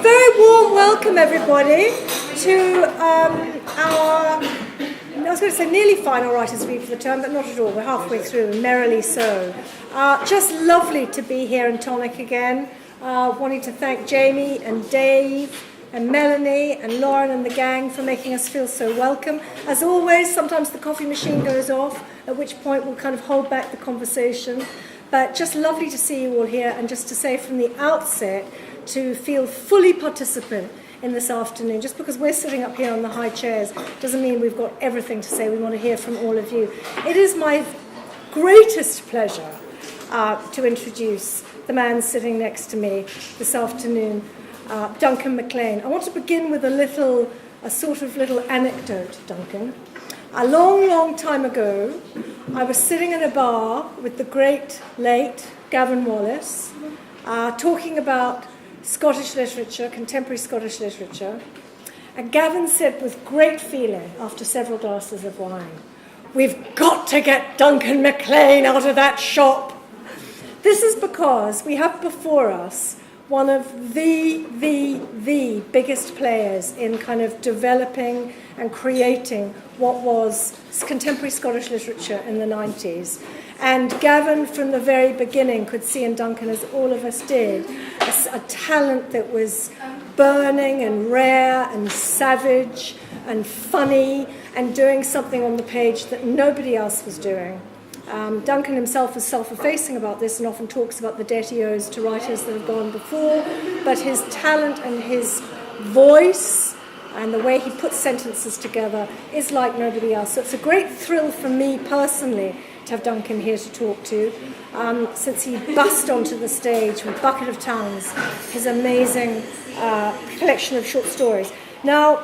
very warm welcome, everybody, to our, I was going to say nearly final writers' read for the term, but not at all. We're halfway through, and merrily so. Just lovely to be here in Tonic again. Wanting to thank Jamie and Dave and Melanie and Lauren and the gang for making us feel so welcome. As always, sometimes the coffee machine goes off, at which point we'll kind of hold back the conversation. But just lovely to see you all here, and just to say from the outset to feel fully participant in this afternoon. Just because we're sitting up here on the high chairs doesn't mean we've got everything to say. We want to hear from all of you. It is my greatest pleasure to introduce the man sitting next to me this afternoon, Duncan McLean. I want to begin with a sort of little anecdote, Duncan. A long, long time ago, I was sitting in a bar with the great, late Gavin Wallace, talking about Scottish literature, contemporary Scottish literature. And Gavin said with great feeling, after several glasses of wine, "We've got to get Duncan McLean out of that shop." This is because we have before us one of the biggest players in kind of developing and creating what was contemporary Scottish literature in the 90s. And Gavin, from the very beginning, could see in Duncan, as all of us did, a talent that was burning and rare and savage and funny and doing something on the page that nobody else was doing. Duncan himself is self-effacing about this and often talks about the debt he owes to writers that have gone before, but his talent and his voice and the way he puts sentences together is like nobody else. So it's a great thrill for me personally to have Duncan here to talk to, since he bust onto the stage with Bucket of Tongues, his amazing collection of short stories. Now,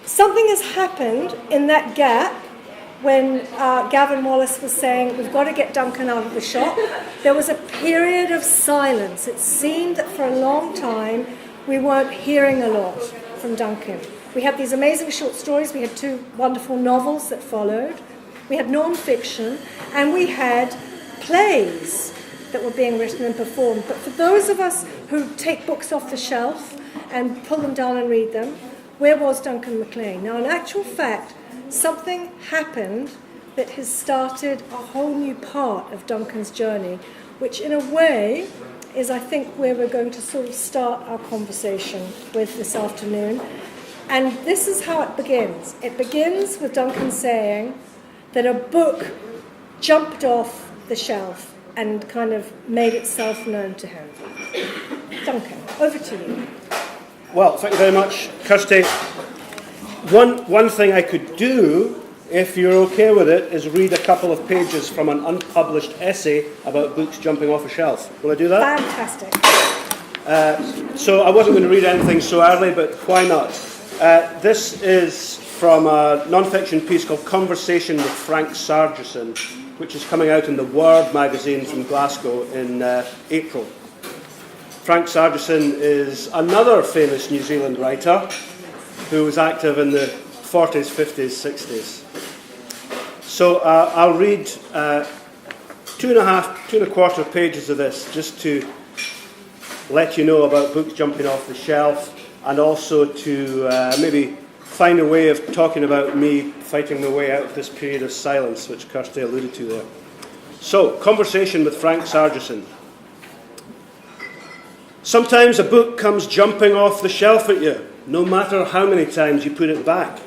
something has happened in that gap when Gavin Wallace was saying, "We've got to get Duncan out of the shop." There was a period of silence. It seemed that for a long time we weren't hearing a lot from Duncan. We had these amazing short stories, we had 2 wonderful novels that followed, we had non-fiction, and we had plays that were being written and performed. But for those of us who take books off the shelf and pull them down and read them, where was Duncan McLean? Now, in actual fact, something happened that has started a whole new part of Duncan's journey, which in a way is, I think, where we're going to sort of start our conversation with this afternoon. And this is how it begins. It begins with Duncan saying that a book jumped off the shelf and kind of made itself known to him. Duncan, over to you. Well, thank you very much, Kirsty. One thing I could do, if you're okay with it, is read a couple of pages from an unpublished essay about books jumping off a shelf. Will I do that? Fantastic. So I wasn't going to read anything so early, but why not? This is from a non-fiction piece called Conversation with Frank Sargeson, which is coming out in the Word magazine from Glasgow in April. Frank Sargeson is another famous New Zealand writer who was active in the 40s, 50s, 60s. So I'll read 2.25 pages of this just to let you know about books jumping off the shelf, and also to maybe find a way of talking about me fighting my way out of this period of silence, which Kirsty alluded to there. So, Conversation with Frank Sargeson. Sometimes a book comes jumping off the shelf at you, no matter how many times you put it back.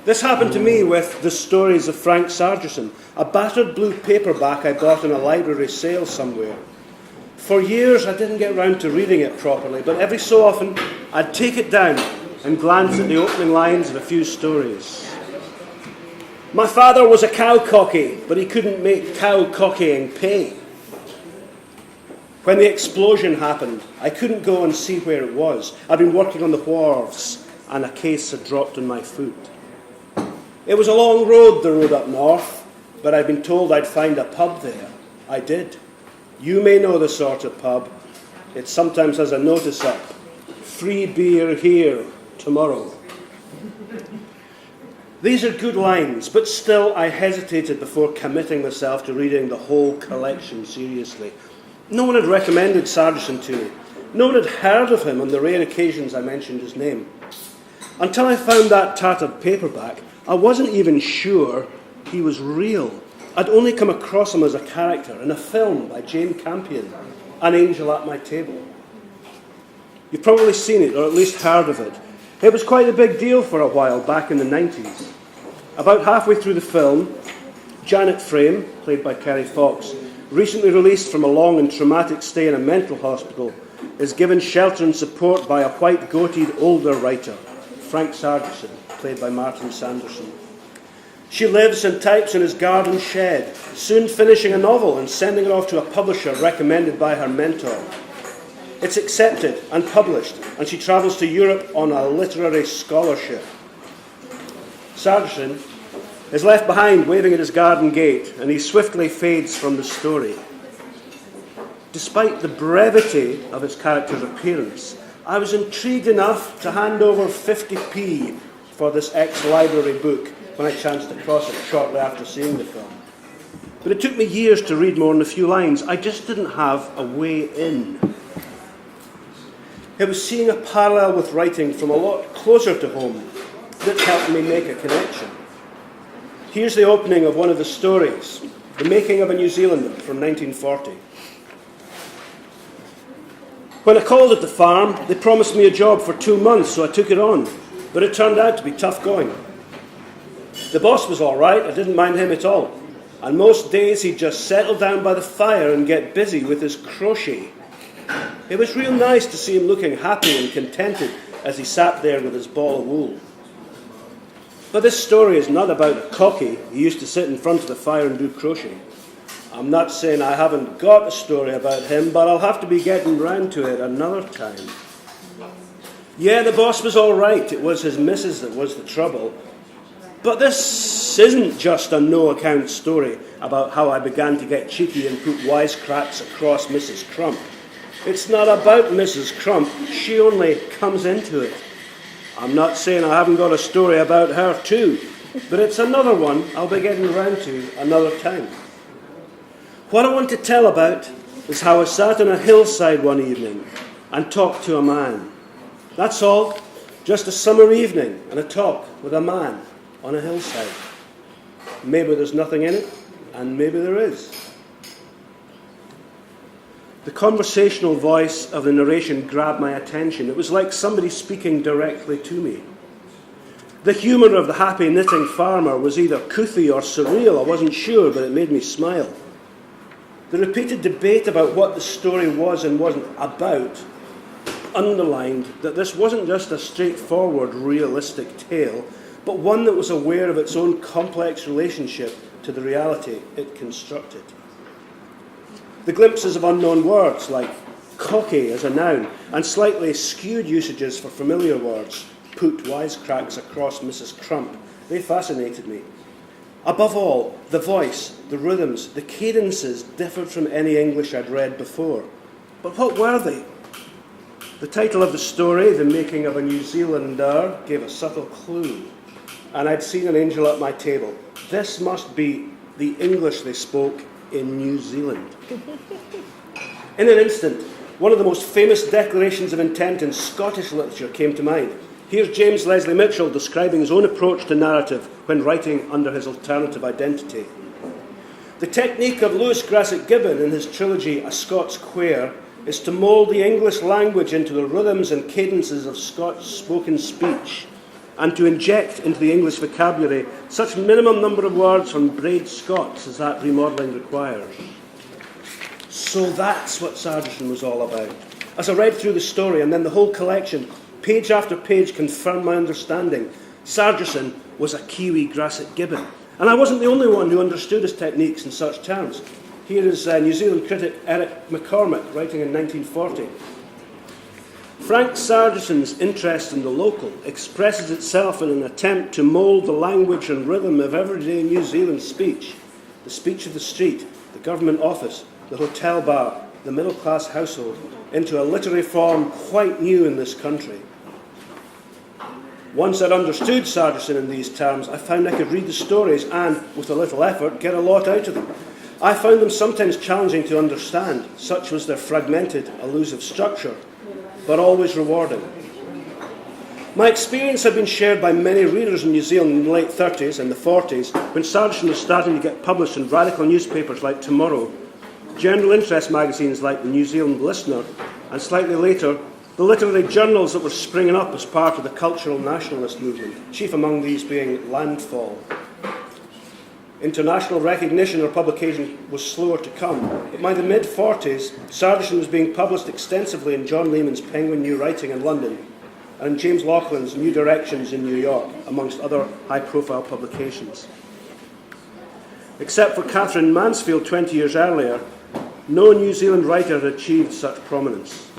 This happened to me with The Stories of Frank Sargeson, a battered blue paperback I bought in a library sale somewhere. For years I didn't get round to reading it properly, but every so often I'd take it down and glance at the opening lines of a few stories. My father was a cow-cocky, but he couldn't make cow-cockying pay. When the explosion happened, I couldn't go and see where it was. I'd been working on the wharves, and a case had dropped on my foot. It was a long road, the road up north, but I'd been told I'd find a pub there. I did. You may know the sort of pub. It sometimes has a notice up. Free beer here tomorrow. These are good lines, but still I hesitated before committing myself to reading the whole collection seriously. No one had recommended Sargeson to me, No one had heard of him on the rare occasions I mentioned his name. Until I found that tattered paperback, I wasn't even sure he was real. I'd only come across him as a character in a film by Jane Campion, An Angel at My Table. You've probably seen it, or at least heard of it. It was quite a big deal for a while back in the 90s. About halfway through the film, Janet Frame, played by Kerry Fox, recently released from a long and traumatic stay in a mental hospital, is given shelter and support by a white-goated older writer, Frank Sargeson, played by Martin Sanderson. She lives and types in his garden shed, soon finishing a novel and sending it off to a publisher recommended by her mentor. It's accepted and published, and she travels to Europe on a literary scholarship. Sargeson is left behind waving at his garden gate, and he swiftly fades from the story. Despite the brevity of his character's appearance, I was intrigued enough to hand over 50p for this ex-library book when I chanced across it shortly after seeing the film. But it took me years to read more than a few lines. I just didn't have a way in. It was seeing a parallel with writing from a lot closer to home that helped me make a connection. Here's the opening of one of the stories, The Making of a New Zealander from 1940. When I called at the farm, they promised me a job for 2 months, so I took it on. But it turned out to be tough going. The boss was all right, I didn't mind him at all. And most days he'd just settle down by the fire and get busy with his crochet. It was real nice to see him looking happy and contented as he sat there with his ball of wool. But this story is not about a cocky who used to sit in front of the fire and do crochet. I'm not saying I haven't got a story about him, but I'll have to be getting round to it another time. Yeah, the boss was all right. It was his missus that was the trouble. But this isn't just a no-account story about how I began to get cheeky and put wisecracks across Mrs. Crump. It's not about Mrs. Crump. She only comes into it. I'm not saying I haven't got a story about her too, but it's another one I'll be getting round to another time. What I want to tell about is how I sat on a hillside one evening and talked to a man. That's all, just a summer evening and a talk with a man on a hillside. Maybe there's nothing in it, and maybe there is. The conversational voice of the narration grabbed my attention. It was like somebody speaking directly to me. The humour of the happy knitting farmer was either couthy or surreal, I wasn't sure, but it made me smile. The repeated debate about what the story was and wasn't about underlined that this wasn't just a straightforward, realistic tale, but one that was aware of its own complex relationship to the reality it constructed. The glimpses of unknown words, like cocky as a noun, and slightly skewed usages for familiar words, put wisecracks across Mrs. Crump, they fascinated me. Above all, the voice, the rhythms, the cadences differed from any English I'd read before. But what were they? The title of the story, The Making of a New Zealander, gave a subtle clue. And I'd seen An Angel at My Table. This must be the English they spoke in New Zealand. In an instant, one of the most famous declarations of intent in Scottish literature came to mind. Here's James Leslie Mitchell describing his own approach to narrative when writing under his alternative identity. The technique of Lewis Grassic Gibbon in his trilogy A Scots Quair is to mould the English language into the rhythms and cadences of Scots spoken speech, and to inject into the English vocabulary such minimum number of words from braid Scots as that remodelling requires. So that's what Sargeson was all about. As I read through the story and then the whole collection, page after page confirmed my understanding. Sargeson was a Kiwi Grassic Gibbon. And I wasn't the only one who understood his techniques in such terms. Here is New Zealand critic Eric McCormick writing in 1940. Frank Sargeson's interest in the local expresses itself in an attempt to mould the language and rhythm of everyday New Zealand speech, the speech of the street, the government office, the hotel bar, the middle-class household, into a literary form quite new in this country. Once I'd understood Sargeson in these terms, I found I could read the stories and, with a little effort, get a lot out of them. I found them sometimes challenging to understand, such was their fragmented, elusive structure, but always rewarding. My experience had been shared by many readers in New Zealand in the late 30s and the 40s, when Sargeson was starting to get published in radical newspapers like Tomorrow, general interest magazines like the New Zealand Listener, and slightly later, the literary journals that were springing up as part of the cultural nationalist movement, chief among these being Landfall. International recognition or publication was slower to come, but by the mid-40s, Sargeson was being published extensively in John Lehman's Penguin New Writing in London and in James Lauchlan's New Directions in New York, amongst other high-profile publications. Except for Catherine Mansfield 20 years earlier, no New Zealand writer had achieved such prominence.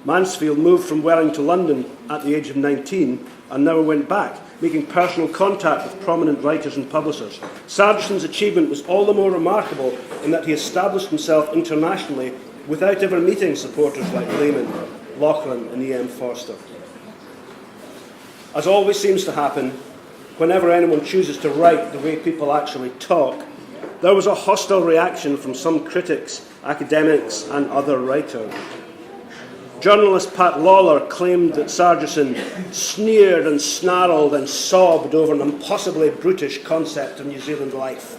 Mansfield moved from Welling to London at the age of 19 and never went back, making personal contact with prominent writers and publishers. Sargeson's achievement was all the more remarkable in that he established himself internationally without ever meeting supporters like Lehman, Lauchlan and E.M. Forster. As always seems to happen, whenever anyone chooses to write the way people actually talk, there was a hostile reaction from some critics, academics and other writers. Journalist Pat Lawler claimed that Sargeson sneered and snarled and sobbed over an impossibly brutish concept of New Zealand life.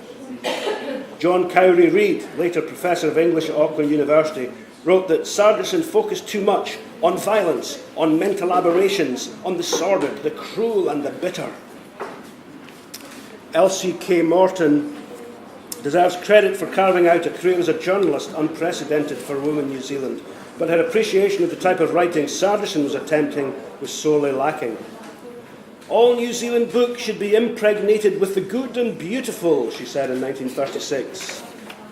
John Cowrie Reid, later Professor of English at Auckland University, wrote that Sargeson focused too much on violence, on mental aberrations, on the sordid, the cruel and the bitter. Elsie K. Morton deserves credit for carving out a career as a journalist unprecedented for a woman in New Zealand, but her appreciation of the type of writing Sargeson was attempting was sorely lacking. All New Zealand books should be impregnated with the good and beautiful, she said in 1936,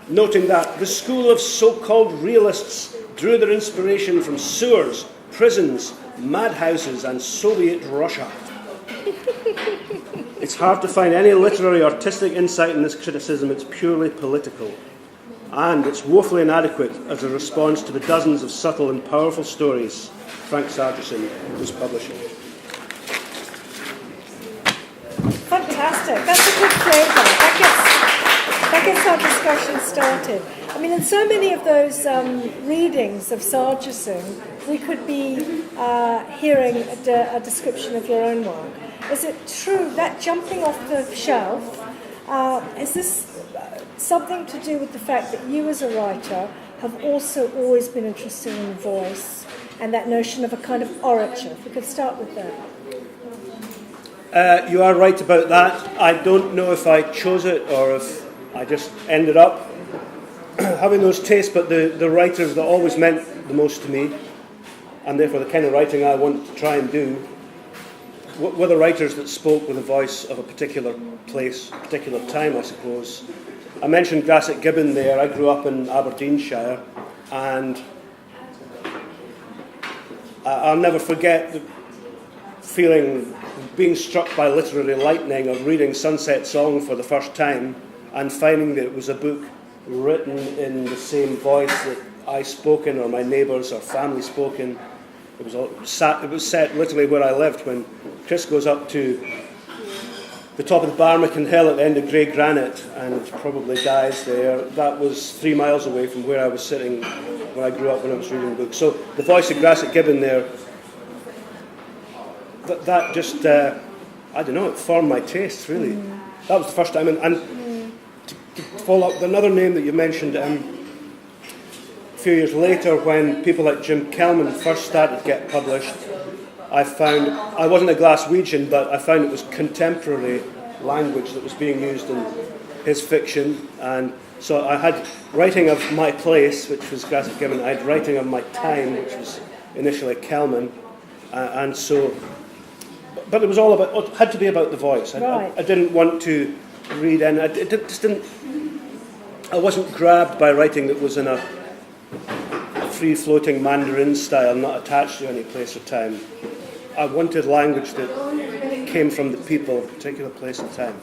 noting that the school of so-called realists drew their inspiration from sewers, prisons, madhouses and Soviet Russia. It's hard to find any literary or artistic insight in this criticism. It's purely political. And it's woefully inadequate as a response to the dozens of subtle and powerful stories Frank Sargeson was publishing. Fantastic. That's a good flavour. That gets our discussion started. I mean, in so many of those readings of Sargeson, we could be hearing a description of your own work. Is it true that jumping off the shelf, is this something to do with the fact that you as a writer have also always been interested in voice and that notion of a kind of orature? If we could start with that. You are right about that. I don't know if I chose it or if I just ended up having those tastes, but the writers that always meant the most to me, and therefore the kind of writing I want to try and do, were the writers that spoke with the voice of a particular place, a particular time, I suppose. I mentioned Grasset Gibbon there. I grew up in Aberdeenshire, and I'll never forget the feeling, being struck by literary lightning, of reading Sunset Song for the first time and finding that it was a book written in the same voice that I spoke in, or my neighbours or family spoke in. It was set literally where I lived. When Chris goes up to the top of the Barmacan Hill at the end of Grey Granite and probably dies there, that was 3 miles away from where I was sitting when I grew up when I was reading the book. So the voice of Grasset Gibbon there, that just, I don't know, it formed my tastes, really. That was the first time. And to follow up another name that you mentioned, a few years later, when people like Jim Kelman first started to get published, I found, I wasn't a Glaswegian, but I found it was contemporary language that was being used in his fiction. And so I had writing of My Place, which was Grasset Gibbon. I had writing of My Time, which was initially Kelman. And so, but it was all about, it had to be about the voice. I didn't want to read, and I wasn't grabbed by writing that was in a free-floating Mandarin style, not attached to any place or time. I wanted language that came from the people of a particular place and time.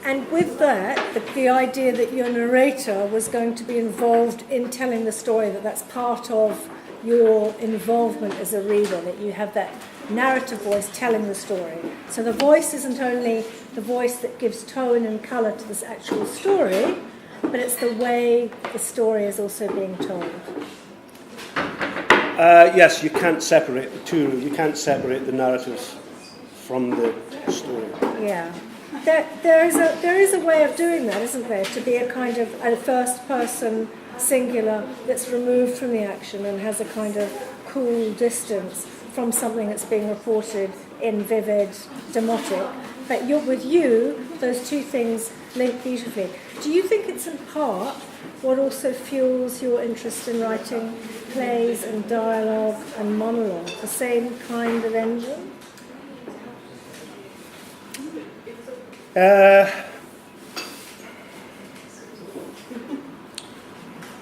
And with that, the idea that your narrator was going to be involved in telling the story, that's part of your involvement as a reader, that you have that narrative voice telling the story. So the voice isn't only the voice that gives tone and colour to this actual story, but it's the way the story is also being told. Yes, you can't separate the two. You can't separate the narrative from the story. Yeah. There is a way of doing that, isn't there? To be a kind of a first-person singular that's removed from the action and has a kind of cool distance from something that's being reported in vivid, demotic. But with you, those two things link beautifully. Do you think it's in part what also fuels your interest in writing plays and dialogue and monologue, the same kind of engine?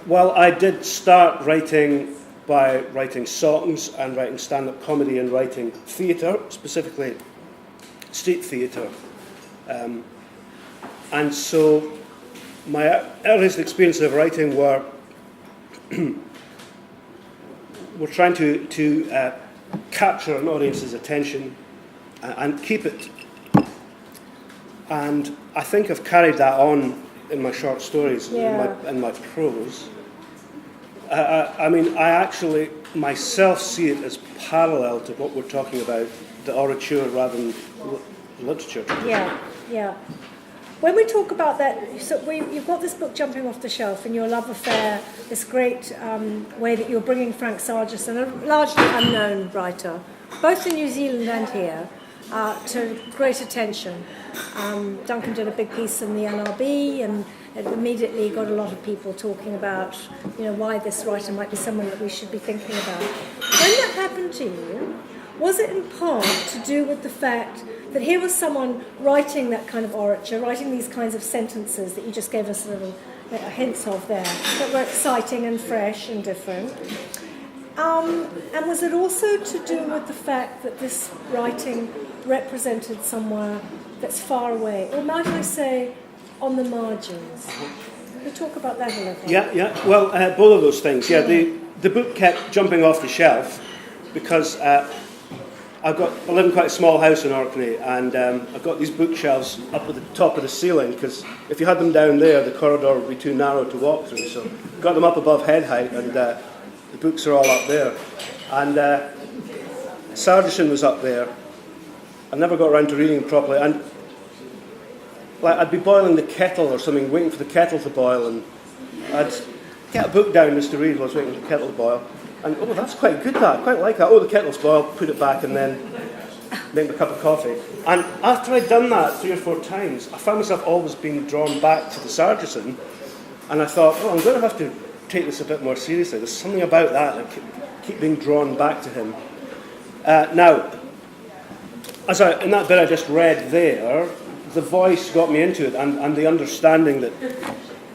Well, I did start writing by writing songs and writing stand-up comedy and writing theatre, specifically street theatre. And so my earliest experiences of writing were trying to capture an audience's attention and keep it. And I think I've carried that on in my short stories, in my prose. I mean, I actually myself see it as parallel to what we're talking about, the orature rather than literature. Yeah. When we talk about that, so you've got this book jumping off the shelf and your love affair, this great way that you're bringing Frank Sargeson, a largely unknown writer, both in New Zealand and here, to great attention. Duncan did a big piece in the NRB, and it immediately got a lot of people talking about, why this writer might be someone that we should be thinking about. When that happened to you, was it in part to do with the fact that here was someone writing that kind of orature, writing these kinds of sentences that you just gave us little hints of there, that were exciting and fresh and different? And was it also to do with the fact that this writing represented somewhere that's far away, or might I say, on the margins? Can we talk about that a little? Yeah. Well, both of those things. Yeah, the book kept jumping off the shelf because I live in quite a small house in Orkney, and I've got these bookshelves up at the top of the ceiling, because if you had them down there, the corridor would be too narrow to walk through. So got them up above head height, and the books are all up there. And Sargeson was up there. I never got around to reading them properly, and I'd be boiling the kettle or something, waiting for the kettle to boil, and I'd get a book down just to read while I was waiting for the kettle to boil. And, that's quite good, that. I quite like that. Oh, the kettle's boiled, put it back, and then make a cup of coffee. And after I'd done that 3 or 4 times, I found myself always being drawn back to the Sargeson, and I thought, I'm going to have to take this a bit more seriously. There's something about that keep being drawn back to him. Now, in that bit I just read there, the voice got me into it, and the understanding that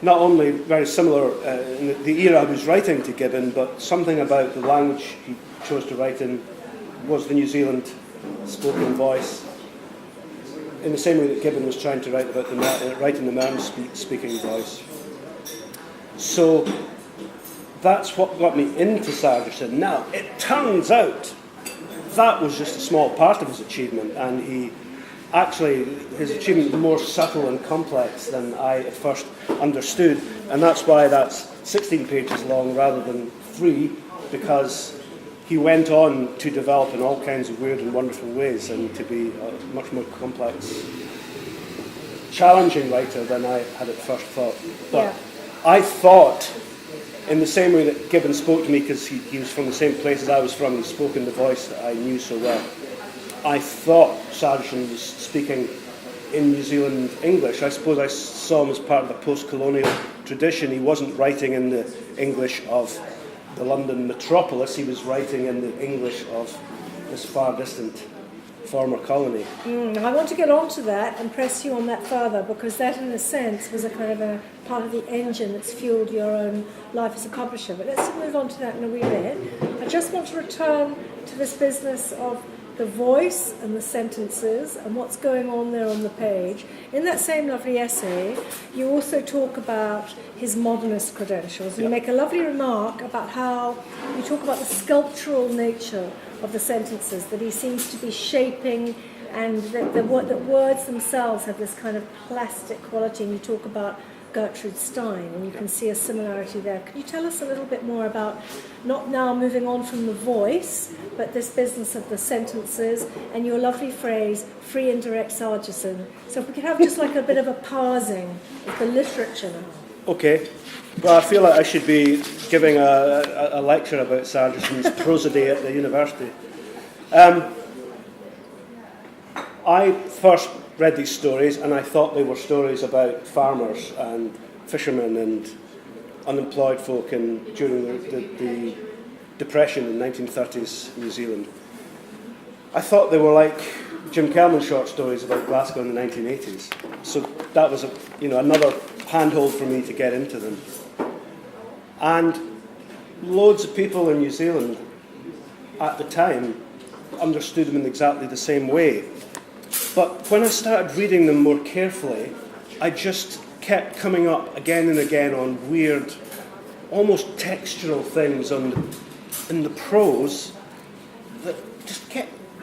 not only very similar in the era I was writing to Gibbon, but something about the language he chose to write in was the New Zealand spoken voice, in the same way that Gibbon was trying to write about writing the man speaking voice. So that's what got me into Sargeson. Now, it turns out that was just a small part of his achievement, and his achievement was more subtle and complex than I at first understood, and that's why that's 16 pages long rather than 3, because he went on to develop in all kinds of weird and wonderful ways, and to be a much more complex, challenging writer than I had at first thought. But I thought, in the same way that Gibbon spoke to me, because he was from the same place as I was from, he spoke in the voice that I knew so well, I thought Sargeson was speaking in New Zealand English. I suppose I saw him as part of the post-colonial tradition. He wasn't writing in the English of the London metropolis, he was writing in the English of this far distant former colony. I want to get on to that and press you on that further, because that in a sense was a kind of a part of the engine that's fueled your own life as a publisher. But let's move on to that in a wee bit. I just want to return to this business of the voice and the sentences and what's going on there on the page. In that same lovely essay, you also talk about his modernist credentials. You make a lovely remark about how you talk about the sculptural nature of the sentences, that he seems to be shaping, and that words themselves have this kind of plastic quality. And you talk about Gertrude Stein, and you can see a similarity there. Can you tell us a little bit more about, not now moving on from the voice, but this business of the sentences and your lovely phrase, free indirect Sargeson? So if we could have just like a bit of a parsing of the literature now. Okay. Well, I feel like I should be giving a lecture about Sargeson's prosody at the university. I first read these stories and I thought they were stories about farmers and fishermen and unemployed folk during the Depression in 1930s New Zealand. I thought they were like Jim Kelman short stories about Glasgow in the 1980s. So that was another handhold for me to get into them. And loads of people in New Zealand at the time understood them in exactly the same way. But when I started reading them more carefully, I just kept coming up again and again on weird, almost textural things in the prose that just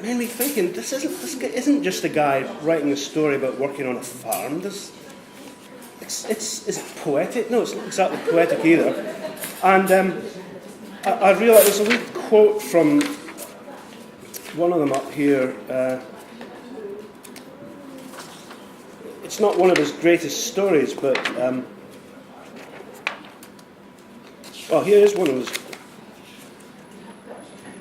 made me thinking, this isn't just a guy writing a story about working on a farm. Is it poetic? No, it's not exactly poetic either. And I realised there's a wee quote from one of them up here. It's not one of his greatest stories, but here is one of his.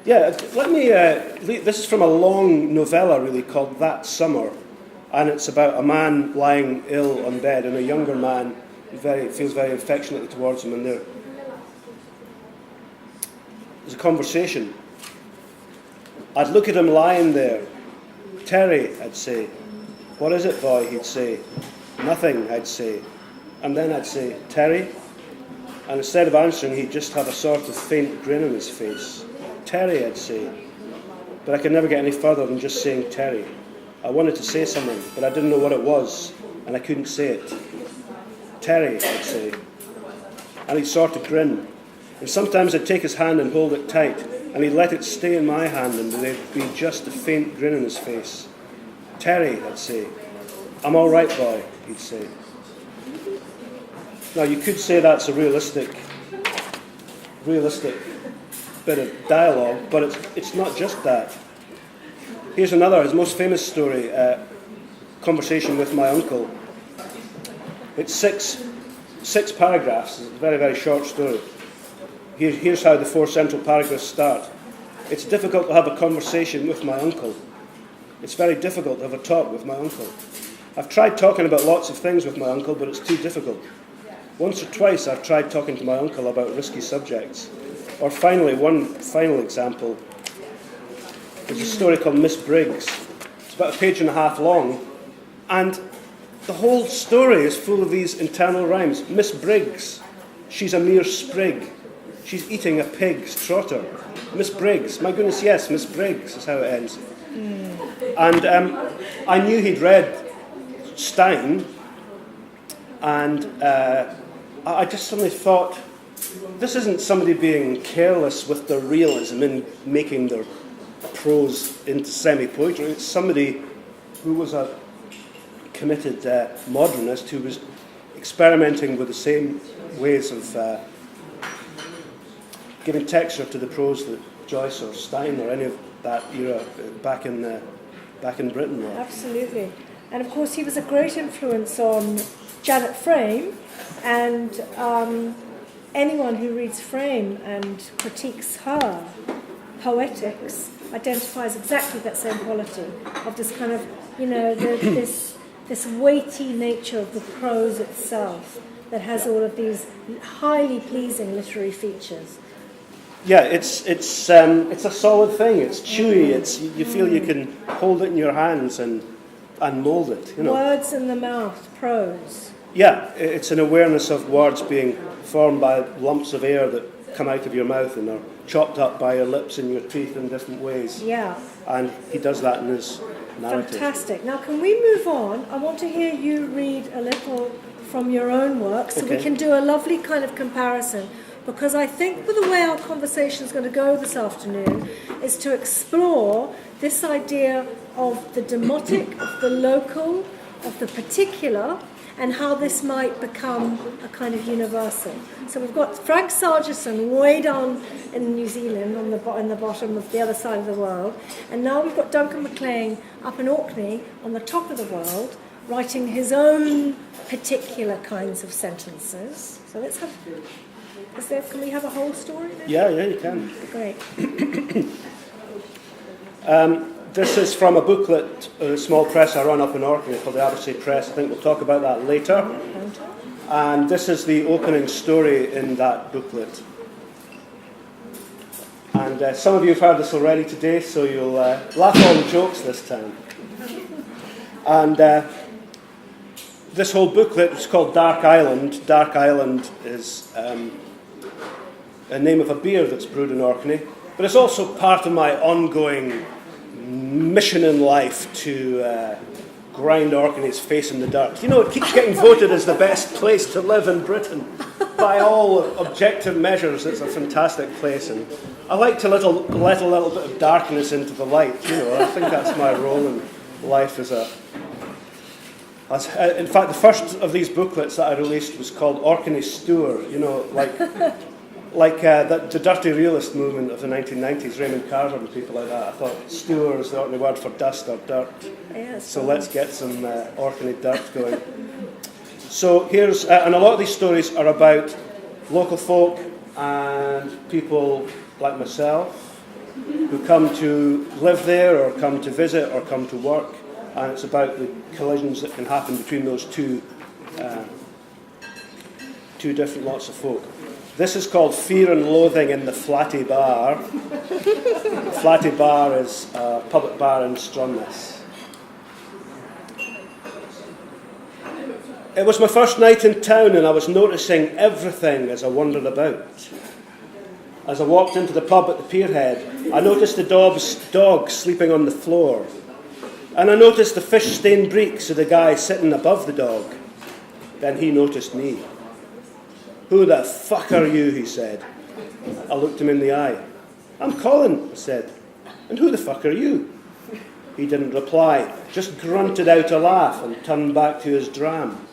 Yeah, let me. This is from a long novella, really, called That Summer, and it's about a man lying ill on bed and a younger man who feels very affectionately towards him, and there's a conversation. I'd look at him lying there. Terry, I'd say. What is it, boy? He'd say. Nothing, I'd say. And then I'd say, Terry? And instead of answering, he'd just have a sort of faint grin on his face. Terry, I'd say. But I could never get any further than just saying Terry. I wanted to say something, but I didn't know what it was, and I couldn't say it. Terry, I'd say. And he'd sort of grin. And sometimes I'd take his hand and hold it tight, and he'd let it stay in my hand, and there'd be just a faint grin on his face. Terry, I'd say. I'm all right, boy, he'd say. Now, you could say that's a realistic bit of dialogue, but it's not just that. Here's his most famous story, Conversation with My Uncle. It's six paragraphs. It's a very, very short story. Here's how the 4 central paragraphs start. It's difficult to have a conversation with my uncle. It's very difficult to have a talk with my uncle. I've tried talking about lots of things with my uncle, but it's too difficult. Once or twice I've tried talking to my uncle about risky subjects. Or finally, one final example. There's a story called Miss Briggs. It's about 1.5 pages long, and the whole story is full of these internal rhymes. Miss Briggs, she's a mere sprig. She's eating a pig's trotter. Miss Briggs, my goodness, yes, Miss Briggs is how it ends. And I knew he'd read Stein, and I just suddenly thought, this isn't somebody being careless with their realism in making their prose into semi-poetry. It's somebody who was a committed modernist who was experimenting with the same ways of giving texture to the prose that Joyce or Stein or any of that era back in Britain were. Absolutely. And of course he was a great influence on Janet Frame, and anyone who reads Frame and critiques her poetics identifies exactly that same quality of this kind of, this weighty nature of the prose itself that has all of these highly pleasing literary features. Yeah, it's a solid thing. It's chewy. You feel you can hold it in your hands and mould it. Words in the mouth, prose. Yeah, it's an awareness of words being formed by lumps of air that come out of your mouth and are chopped up by your lips and your teeth in different ways. Yeah. And he does that in his narrative. Fantastic. Now, can we move on? I want to hear you read a little from your own work so we can do a lovely kind of comparison, because I think the way our conversation is going to go this afternoon is to explore this idea of the demotic, of the local, of the particular, and how this might become a kind of universal. So we've got Frank Sargeson way down in New Zealand on the bottom of the other side of the world, and now we've got Duncan McLean up in Orkney on the top of the world, writing his own particular kinds of sentences. So let's have... can we have a whole story then? Yeah, you can. Great. This is from a booklet, a small press I run up in Orkney called the Abersee Press. I think we'll talk about that later. And this is the opening story in that booklet. And some of you have heard this already today, so you'll laugh all the jokes this time. And this whole booklet is called Dark Island. Dark Island is a name of a beer that's brewed in Orkney, but it's also part of my ongoing mission in life to grind Orkney's face in the dirt. You know, it keeps getting voted as the best place to live in Britain. By all objective measures, it's a fantastic place, and I like to let a little bit of darkness into the light. You know, I think that's my role in life as in fact, the first of these booklets that I released was called Orkney Stour, you know, like the dirty realist movement of the 1990s, Raymond Carver and people like that. I thought stour is the Orkney word for dust or dirt. Yes, so let's get some Orkney dirt going. So here's, and a lot of these stories are about local folk and people like myself who come to live there or come to visit or come to work. And it's about the collisions that can happen between those two different lots of folk. This is called Fear and Loathing in the Flatty Bar. The Flatty Bar is a public bar in Stromness. It was my first night in town and I was noticing everything as I wandered about. As I walked into the pub at the pierhead, I noticed the dog sleeping on the floor. And I noticed the fish-stained breeks of the guy sitting above the dog. Then he noticed me. "Who the fuck are you?" he said. I looked him in the eye. "I'm Colin," I said. "And who the fuck are you?" He didn't reply, just grunted out a laugh and turned back to his dram.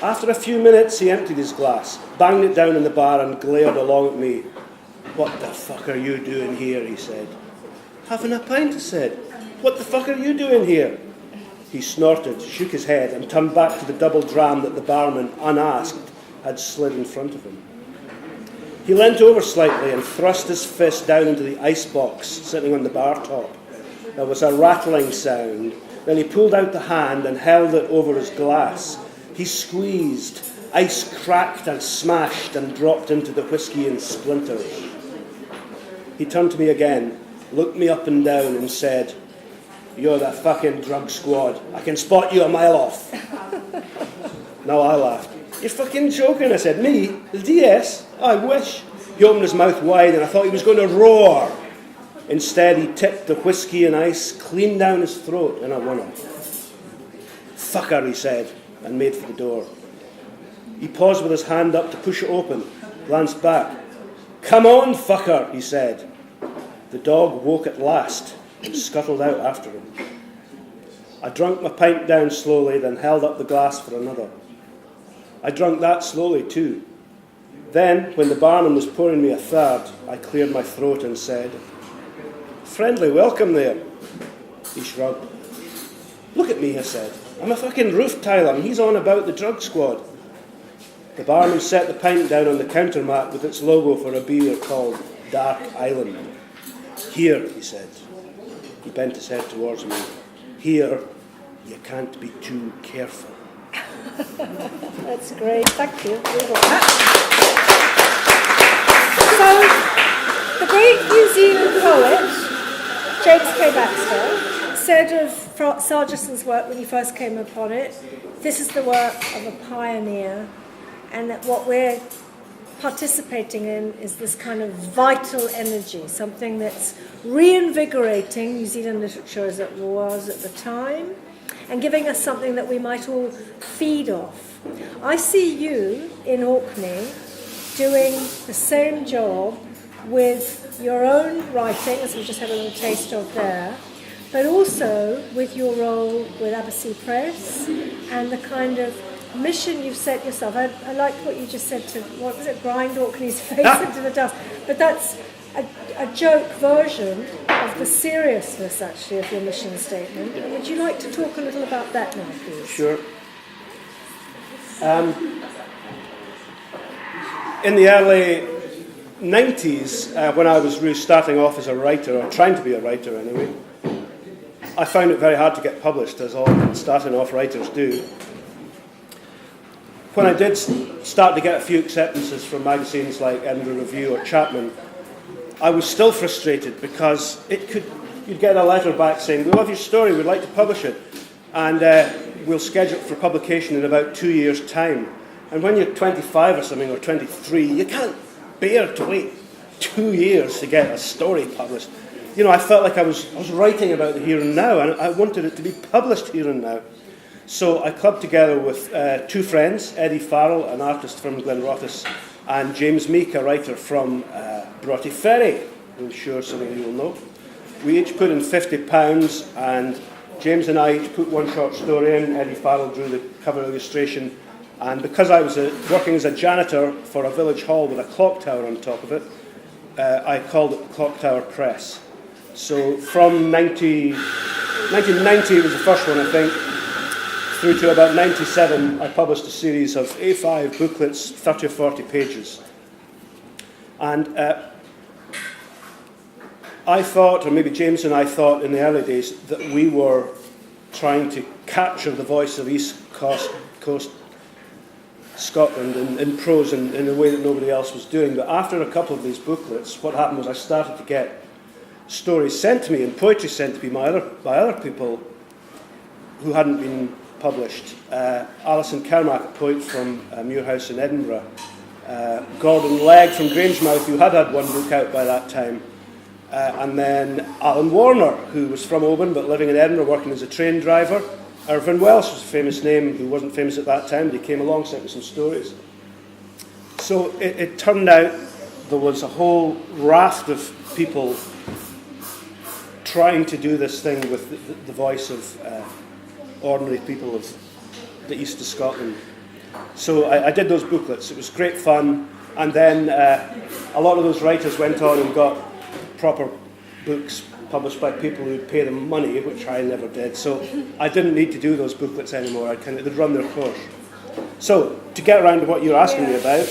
After a few minutes, he emptied his glass, banged it down in the bar and glared along at me. "What the fuck are you doing here?" he said. "Having a pint," I said. "What the fuck are you doing here?" He snorted, shook his head and turned back to the double dram that the barman, unasked, had slid in front of him. He leant over slightly and thrust his fist down into the icebox sitting on the bar top. There was a rattling sound. Then he pulled out the hand and held it over his glass. He squeezed. Ice cracked and smashed and dropped into the whiskey in splinters. He turned to me again, looked me up and down and said, "You're the fucking drug squad. I can spot you a mile off." Now I laughed. "You're fucking joking," I said. "Me? The DS? I wish." He opened his mouth wide and I thought he was going to roar. Instead, he tipped the whiskey and ice clean down his throat and I won him. "Fucker," he said, and made for the door. He paused with his hand up to push it open, glanced back. "Come on, fucker," he said. The dog woke at last and scuttled out after him. I drank my pint down slowly, then held up the glass for another. I drank that slowly too. Then, when the barman was pouring me a third, I cleared my throat and said, "Friendly welcome there." He shrugged. "Look at me," I said. "I'm a fucking roof tiler and he's on about the drug squad." The barman set the pint down on the counter mat with its logo for a beer called Dark Island. "Here," he said. He bent his head towards me. "Here, you can't be too careful." That's great, thank you. So, the great New Zealand poet, James K. Baxter, said of Sargeson's work when he first came upon it, this is the work of a pioneer, and that what we're participating in is this kind of vital energy, something that's reinvigorating New Zealand literature as it was at the time, and giving us something that we might all feed off. I see you in Orkney doing the same job with your own writing, as we just had a little taste of there, but also with your role with Abersee Press and the kind of mission you've set yourself. I liked what you just said to, what was it, grind Orkney's face into the dust. But that's a joke version of the seriousness, actually, of your mission statement. Yeah. Would you like to talk a little about that now, please? Sure. In the early 90s, when I was really starting off as a writer, or trying to be a writer anyway, I found it very hard to get published, as all starting off writers do. When I did start to get a few acceptances from magazines like Edinburgh Review or Chapman, I was still frustrated because you'd get a letter back saying, "We love your story, we'd like to publish it, and we'll schedule it for publication in about 2 years' time." And when you're 25 or something, or 23, you can't bear to wait 2 years to get a story published. You know, I felt like I was writing about the here and now, and I wanted it to be published here and now. So I clubbed together with two friends, Eddie Farrell, an artist from Glenrothes, and James Meek, a writer from Broughty Ferry, who I'm sure some of you will know. We each put in £50, and James and I each put one short story in. Eddie Farrell drew the cover illustration, and because I was working as a janitor for a village hall with a clock tower on top of it, I called it Clocktower Press. So from 1990, it was the first one, I think, through to about 97, I published a series of A5 booklets, 30 or 40 pages. And I thought, or maybe James and I thought in the early days, that we were trying to capture the voice of East Coast Scotland in prose in a way that nobody else was doing. But after a couple of these booklets, what happened was I started to get stories sent to me and poetry sent to me by other people who hadn't been published. Alison Kermack, a poet from Muirhouse in Edinburgh. Gordon Legg from Grangemouth, who had one book out by that time. And then Alan Warner, who was from Oban but living in Edinburgh working as a train driver. Irvin Welsh was a famous name, who wasn't famous at that time, but he came along, sent me some stories. So it turned out there was a whole raft of people trying to do this thing with the voice of ordinary people of the east of Scotland. So I did those booklets. It was great fun. And then a lot of those writers went on and got proper books published by people who'd pay them money, which I never did. So I didn't need to do those booklets anymore. They'd run their course. So to get around to what you're asking me about,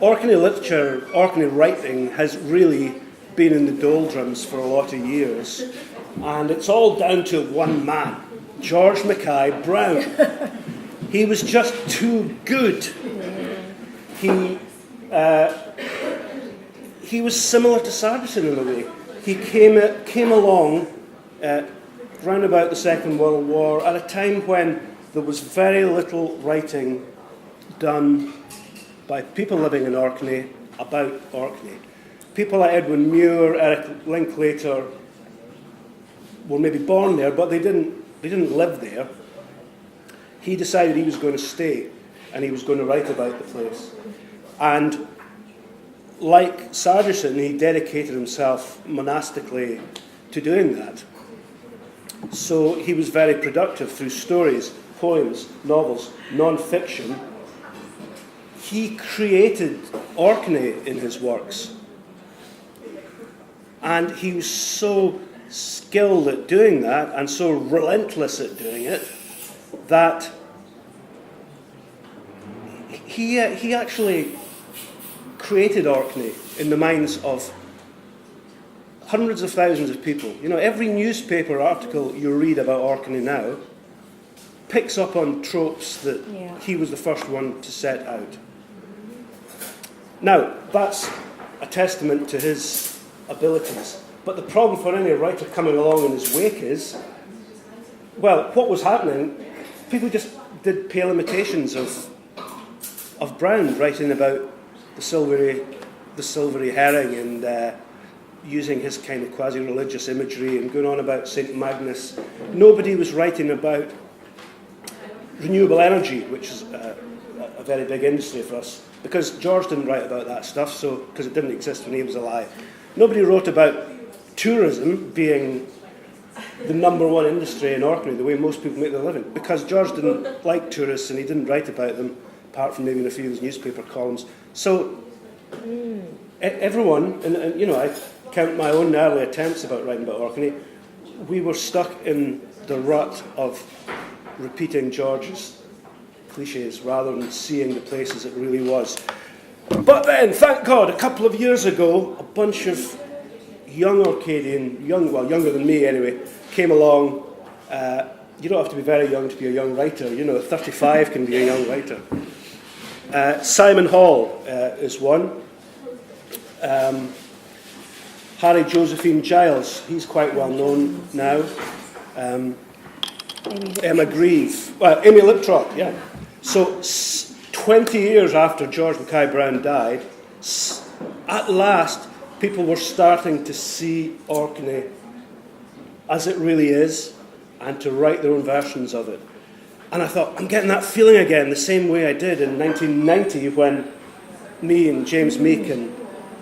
Orkney literature, Orkney writing has really been in the doldrums for a lot of years. And it's all down to one man, George Mackay Brown. He was just too good. He was similar to Sargeson in a way. He came along round about the Second World War at a time when there was very little writing done by people living in Orkney about Orkney. People like Edwin Muir, Eric Linklater were maybe born there, but they didn't live there. He decided he was going to stay, and he was going to write about the place. And like Sargeson, he dedicated himself monastically to doing that. So he was very productive through stories, poems, novels, non-fiction. He created Orkney in his works. And he was so skilled at doing that and so relentless at doing it that he actually created Orkney in the minds of hundreds of thousands of people. You know, every newspaper article you read about Orkney now picks up on tropes that he was the first one to set out. Now, that's a testament to his abilities. But the problem for any writer coming along in his wake is, well, what was happening, people just did pale imitations of Brown, writing about the silvery herring and using his kind of quasi-religious imagery and going on about St. Magnus. Nobody was writing about renewable energy, which is a very big industry for us, because George didn't write about that stuff, because it didn't exist when he was alive. Nobody wrote about tourism being the number one industry in Orkney, the way most people make their living, because George didn't like tourists and he didn't write about them, apart from maybe in a few of his newspaper columns. So everyone, and you know, I count my own early attempts about writing about Orkney, we were stuck in the rut of repeating George's cliches rather than seeing the place as it really was. But then, thank God, a couple of years ago, a bunch of young Orcadian, younger than me anyway, came along. You don't have to be very young to be a young writer. You know, 35 can be a young writer. Simon Hall is one. Harry Josephine Giles, he's quite well known now. Emma Grieve, Amy Liptrot, yeah. So 20 years after George Mackay Brown died, at last people were starting to see Orkney as it really is and to write their own versions of it. And I thought, I'm getting that feeling again, the same way I did in 1990 when me and James Meek and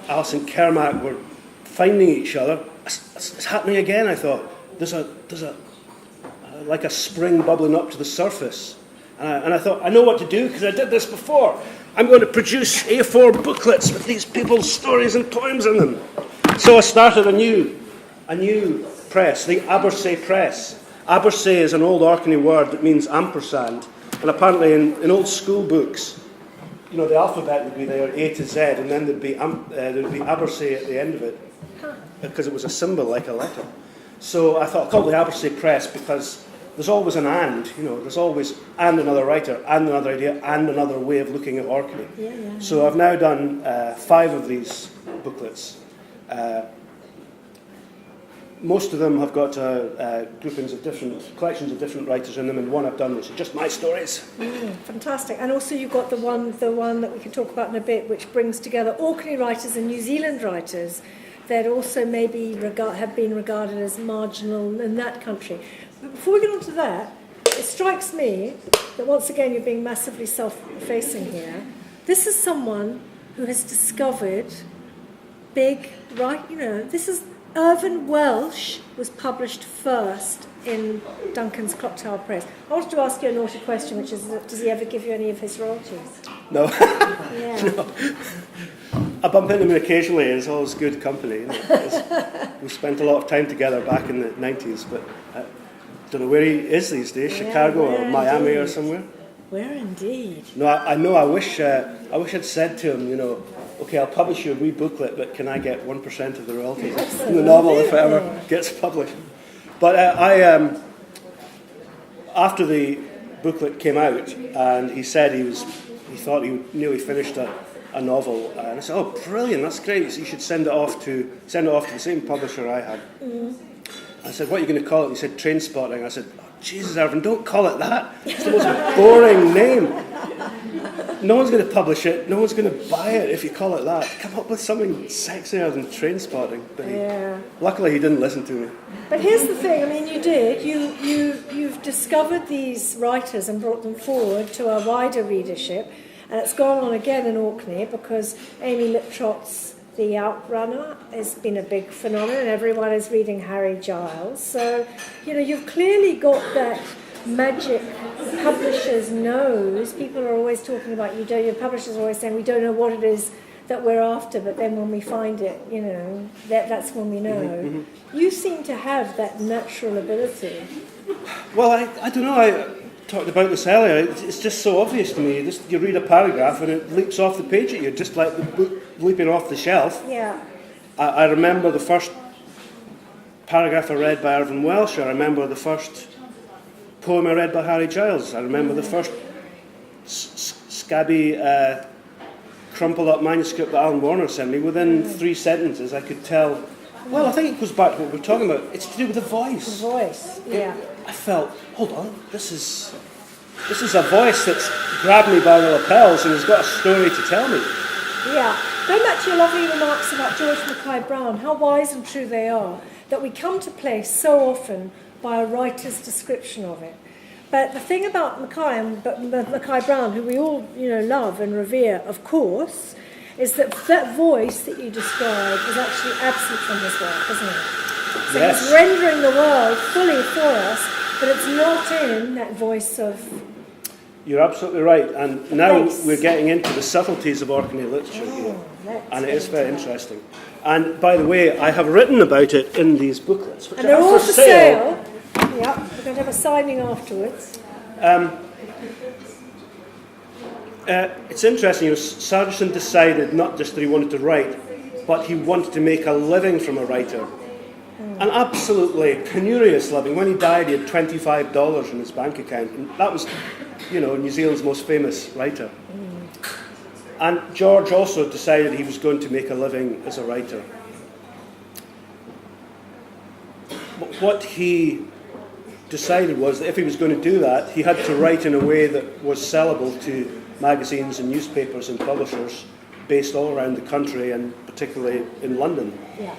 Alison Kermack were finding each other. It's happening again, I thought. There's a like a spring bubbling up to the surface. And I thought, I know what to do because I did this before. I'm going to produce A4 booklets with these people's stories and poems in them. So I started a new press, the Abersee Press. Abersee is an old Orkney word that means ampersand. And apparently in old school books, you know, the alphabet would be there, A to Z, and then there'd be Abersee at the end of it, because it was a symbol like a letter. So I thought I'll call it the Abersee Press because there's always an and, you know, there's always and another writer, and another idea, and another way of looking at Orkney. Yeah. So I've now done 5 of these booklets. Most of them have got groupings of collections of different writers in them, and one I've done which is just my stories. Fantastic. And also you've got the one that we can talk about in a bit, which brings together Orkney writers and New Zealand writers that also maybe have been regarded as marginal in that country. But before we get on to that, it strikes me that once again you're being massively self-effacing here. This is someone who has discovered this is Irvine Welsh was published first in Duncan's Clocktower Press. I wanted to ask you a naughty question, which is, does he ever give you any of his royalties? No. Yeah. No. I bump into him occasionally, and it's always good company. You know. We spent a lot of time together back in the 90s, but I don't know where he is these days, Chicago or Miami indeed. Or somewhere. Where indeed? No, I know. I wish I'd said to him, you know, okay, I'll publish you a wee booklet, but can I get 1% of the royalties from the novel if it ever gets published? But after the booklet came out, and he said he thought he nearly finished a novel, and I said, "Oh, brilliant! That's great. So you should send it off to the same publisher I had." I said, "What are you going to call it?" He said, "Train Spotting." I said, "Oh, Jesus, Irvine, don't call it that. It's the most boring name. No one's going to publish it. No one's going to buy it if you call it that. Come up with something sexier than Train Spotting." But luckily, he didn't listen to me. But here's the thing. I mean, you did. You've discovered these writers and brought them forward to a wider readership, and it's gone on again in Orkney because Amy Liptrot's The Outrunner has been a big phenomenon, and everyone is reading Harry Giles. So, you know, you've clearly got that magic. The publishers knows. People are always talking about your publishers are always saying we don't know what it is that we're after, but then when we find it, you know, that's when we know. Mm-hmm. You seem to have that natural ability. Well, I don't know. I talked about this earlier. It's just so obvious to me. You read a paragraph and it leaps off the page at you, just like the book leaping off the shelf. Yeah. I remember the first paragraph I read by Irvine Welsh. I remember the first poem I read by Harry Giles. I remember the first scabby, crumpled up manuscript that Alan Warner sent me. Within 3 sentences, I could tell. Well, I think it goes back to what we're talking about. It's to do with the voice. The voice, yeah. I felt, hold on, this is a voice that's grabbed me by the lapels and has got a story to tell me. Yeah. Going back to your lovely remarks about George Mackay Brown, how wise and true they are, that we come to place so often by a writer's description of it. But the thing about Mackay Brown, who we all, you know, love and revere, of course, is that that voice that you describe is actually absent from his work, isn't it? So Yes. he's rendering the world fully for us, but it's not in that voice of... You're absolutely right. And now Place. we're getting into the subtleties of Orkney literature here. let's And it get is very into that. interesting. And by the way, I have written about it in these booklets, which And they're are all for for sale. sale. Yeah, we're going to have a signing afterwards. It's interesting, Sargeson decided not just that he wanted to write, but he wanted to make a living from a writer. An absolutely penurious living. When he died, he had $25 in his bank account, and that was, New Zealand's most famous writer. And George also decided he was going to make a living as a writer. But what he decided was that if he was going to do that, he had to write in a way that was sellable to magazines and newspapers and publishers based all around the country, and particularly in London. Yeah.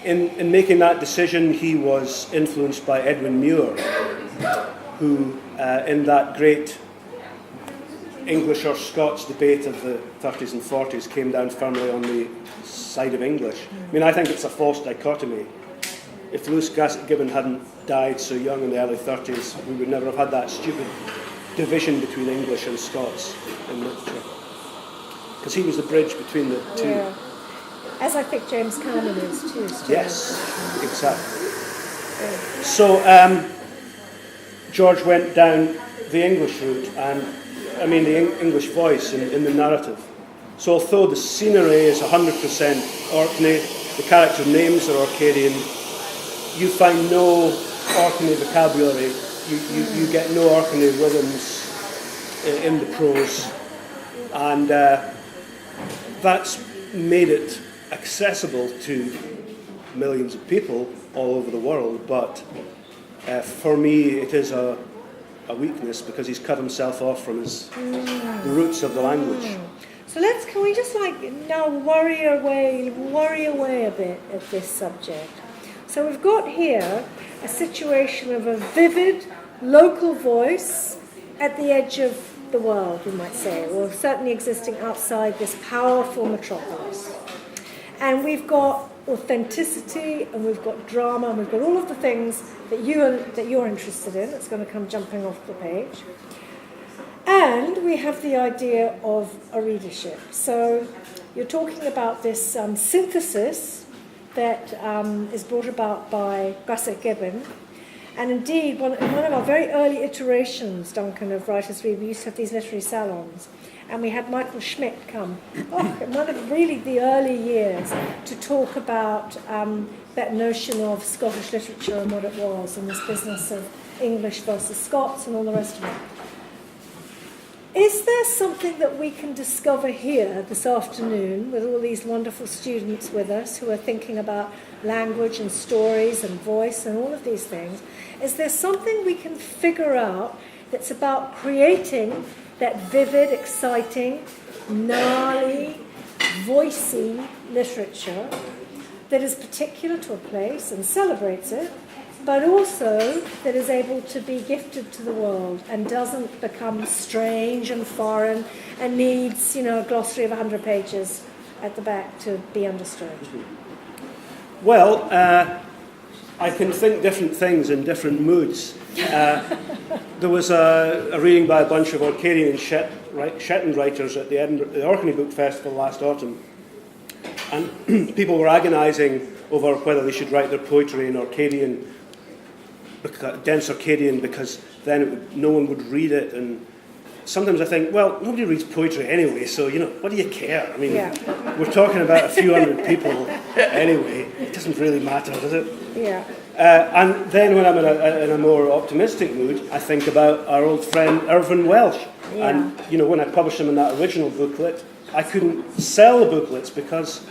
In making that decision, he was influenced by Edwin Muir, who, in that great English or Scots debate of the 30s and 40s, came down firmly on the side of English. I mean, I think it's a false dichotomy. If Lewis Gossett Gibbon hadn't died so young in the early 30s, we would never have had that stupid division between English and Scots in literature. Because he was the bridge between the two. Yeah. As I think James Cameron is too. Still. Yes, exactly. So George went down the English route, and the English voice in the narrative. So although the scenery is 100% Orkney, the character names are Orcadian, you find no Orkney vocabulary, you get no Orkney rhythms in the prose, and that's made it accessible to millions of people all over the world, but for me it is a weakness because he's cut himself off from the roots of the language. So can we just now worry away a bit at this subject. So we've got here a situation of a vivid local voice at the edge of the world, we might say, or certainly existing outside this powerful metropolis. And we've got authenticity, and we've got drama, and we've got all of the things that you're interested in. It's going to come jumping off the page. And we have the idea of a readership. So you're talking about this synthesis that is brought about by Gossett Gibbon. And indeed, in one of our very early iterations, Duncan, of Writers' Read, we used to have these literary salons. And we had Michael Schmidt come, in one of really the early years, to talk about that notion of Scottish literature and what it was, and this business of English versus Scots and all the rest of it. Is there something that we can discover here this afternoon with all these wonderful students with us who are thinking about language and stories and voice and all of these things? Is there something we can figure out that's about creating that vivid, exciting, gnarly, voicey literature that is particular to a place and celebrates it, but also that is able to be gifted to the world and doesn't become strange and foreign and needs, a glossary of 100 pages at the back to be understood? Well, I can think different things in different moods. There was a reading by a bunch of Orcadian and Shetland writers at the Orkney Book Festival last autumn, and people were agonising over whether they should write their poetry in Orcadian, dense Orcadian, because then no one would read it. And sometimes I think, well, nobody reads poetry anyway, so what do you care? I mean, we're talking about a few hundred people anyway. It doesn't really matter, does it? Yeah. And then when I'm in a more optimistic mood, I think about our old friend Irvine Welsh. Yeah. And when I published them in that original booklet, I couldn't sell the booklets because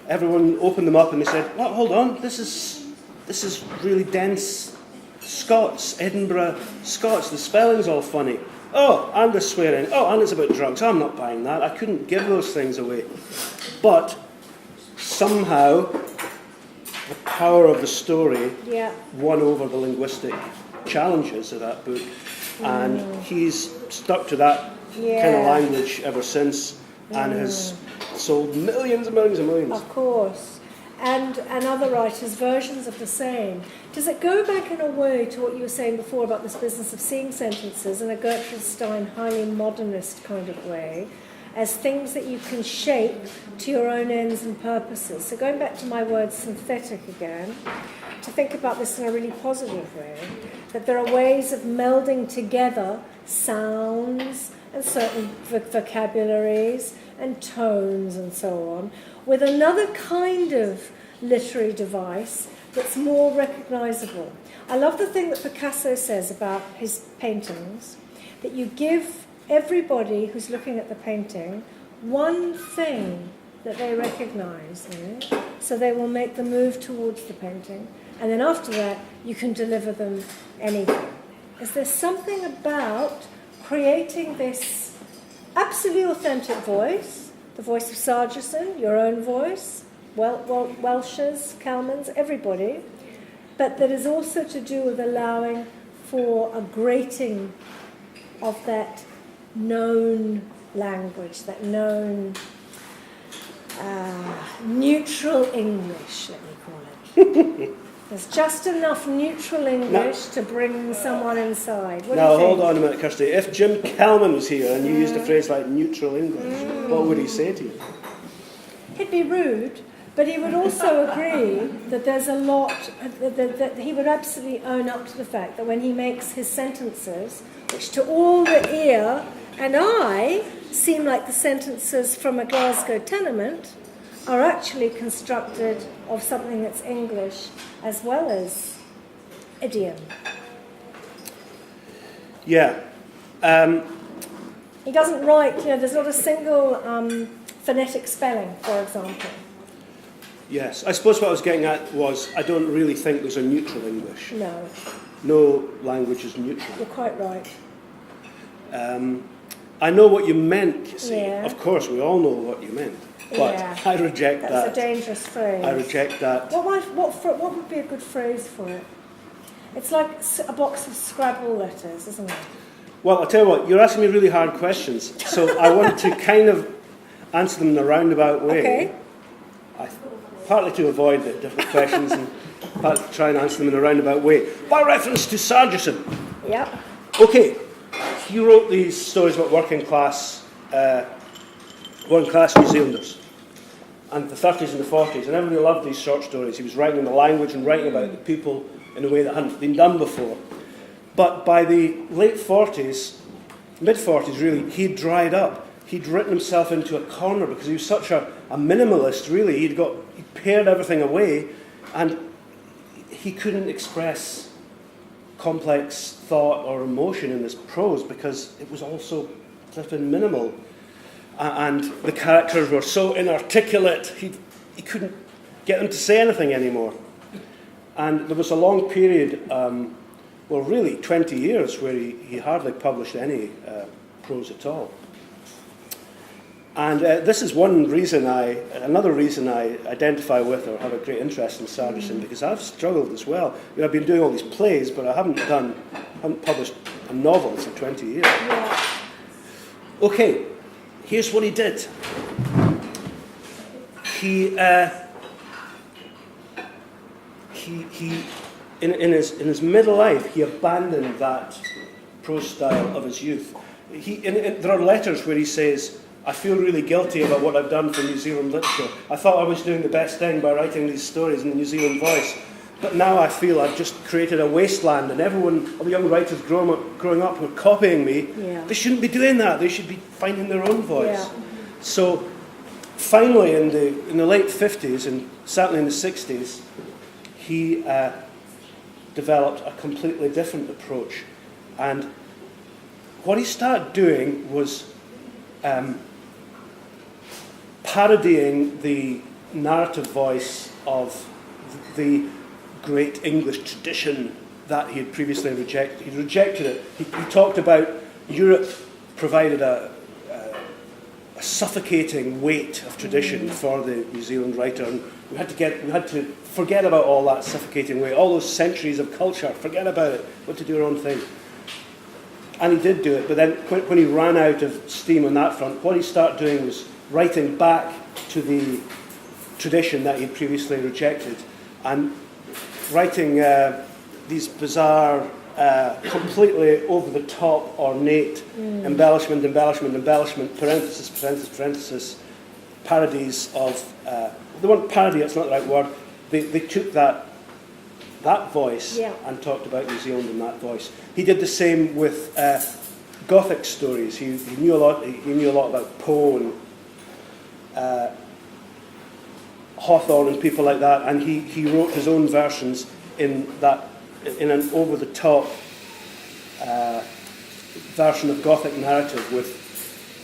everyone opened them up and they said, "Well, hold on, this is really dense Scots, Edinburgh Scots. The spelling's all funny. Oh, and the swearing. Oh, and it's about drugs. I'm not buying that." I couldn't give those things away. But somehow the power of the story won over the linguistic challenges of that book, and he's stuck to that kind of language ever since, and has sold millions and millions and millions. Of course. And other writers' versions of the same. Does it go back in a way to what you were saying before about this business of seeing sentences in a Gertrude Stein highly modernist kind of way as things that you can shape to your own ends and purposes? So going back to my word synthetic again, to think about this in a really positive way, that there are ways of melding together sounds and certain vocabularies and tones and so on, with another kind of literary device that's more recognisable. I love the thing that Picasso says about his paintings, that you give everybody who's looking at the painting one thing that they recognise, so they will make the move towards the painting, and then after that you can deliver them anything. Is there something about creating this absolutely authentic voice, the voice of Sargeson, your own voice, Welsh's, Calman's, everybody, but that is also to do with allowing for a grating of that known language, that known neutral English, let me call it. There's just enough neutral English to bring someone inside. What do you think? Hold on a minute, Kirsty. If Jim Calman was here and you used a phrase like neutral English, what would he say to you? He'd be rude, but he would also agree that there's a lot, that he would absolutely own up to the fact that when he makes his sentences, which to all the ear and eye seem like the sentences from a Glasgow tenement, are actually constructed of something that's English as well as idiom. Yeah. He doesn't write, there's not a single phonetic spelling, for example. Yes. I suppose what I was getting at was I don't really think there's a neutral English. No. No language is neutral. You're quite right. I know what you meant, you see. Yeah. Of course, we all know what you meant. But Yeah. I reject that. That's a dangerous phrase. I reject that. What would be a good phrase for it? It's like a box of Scrabble letters, isn't it? Well, I'll tell you what, you're asking me really hard questions, so I want to kind of answer them in a roundabout way. Okay. Partly to avoid the different questions and partly to try and answer them in a roundabout way. By reference to Sargeson. Yep. Okay, he wrote these stories about working class New Zealanders, and the 30s and the 40s, and everybody loved these short stories. He was writing in the language and writing about the people in a way that hadn't been done before. But by the late 40s, mid-40s really, he'd dried up. He'd written himself into a corner because he was such a minimalist, really. He'd pared everything away, and he couldn't express complex thought or emotion in his prose because it was all so flippin' minimal. And the characters were so inarticulate, he couldn't get them to say anything anymore. And there was a long period, really 20 years, where he hardly published any prose at all. And this is another reason I identify with or have a great interest in Sargeson, because I've struggled as well. I've been doing all these plays, but I haven't published a novel for 20 years. Yeah. Okay, here's what he did. He in his middle life, he abandoned that prose style of his youth. There are letters where he says, I feel really guilty about what I've done for New Zealand literature. I thought I was doing the best thing by writing these stories in the New Zealand voice. But now I feel I've just created a wasteland, and all the young writers growing up who are copying me, They shouldn't be doing that. They should be finding their own voice. Yeah. So finally, in the late 50s, and certainly in the 60s, he developed a completely different approach. And what he started doing was parodying the narrative voice of the great English tradition that he had previously rejected. He rejected it. He talked about Europe provided a suffocating weight of tradition for the New Zealand writer, and we had to forget about all that suffocating weight, all those centuries of culture. Forget about it. We had to do our own thing. And he did do it, but then when he ran out of steam on that front, what he started doing was writing back to the tradition that he'd previously rejected, and writing these bizarre, completely over-the-top, ornate embellishment, parenthesis, parodies of... they weren't parody, it's not the right word. They took that voice and talked about New Zealand in that voice. He did the same with Gothic stories. He knew a lot. He knew a lot about Poe and Hawthorne and people like that, and he wrote his own versions in an over-the-top version of Gothic narrative with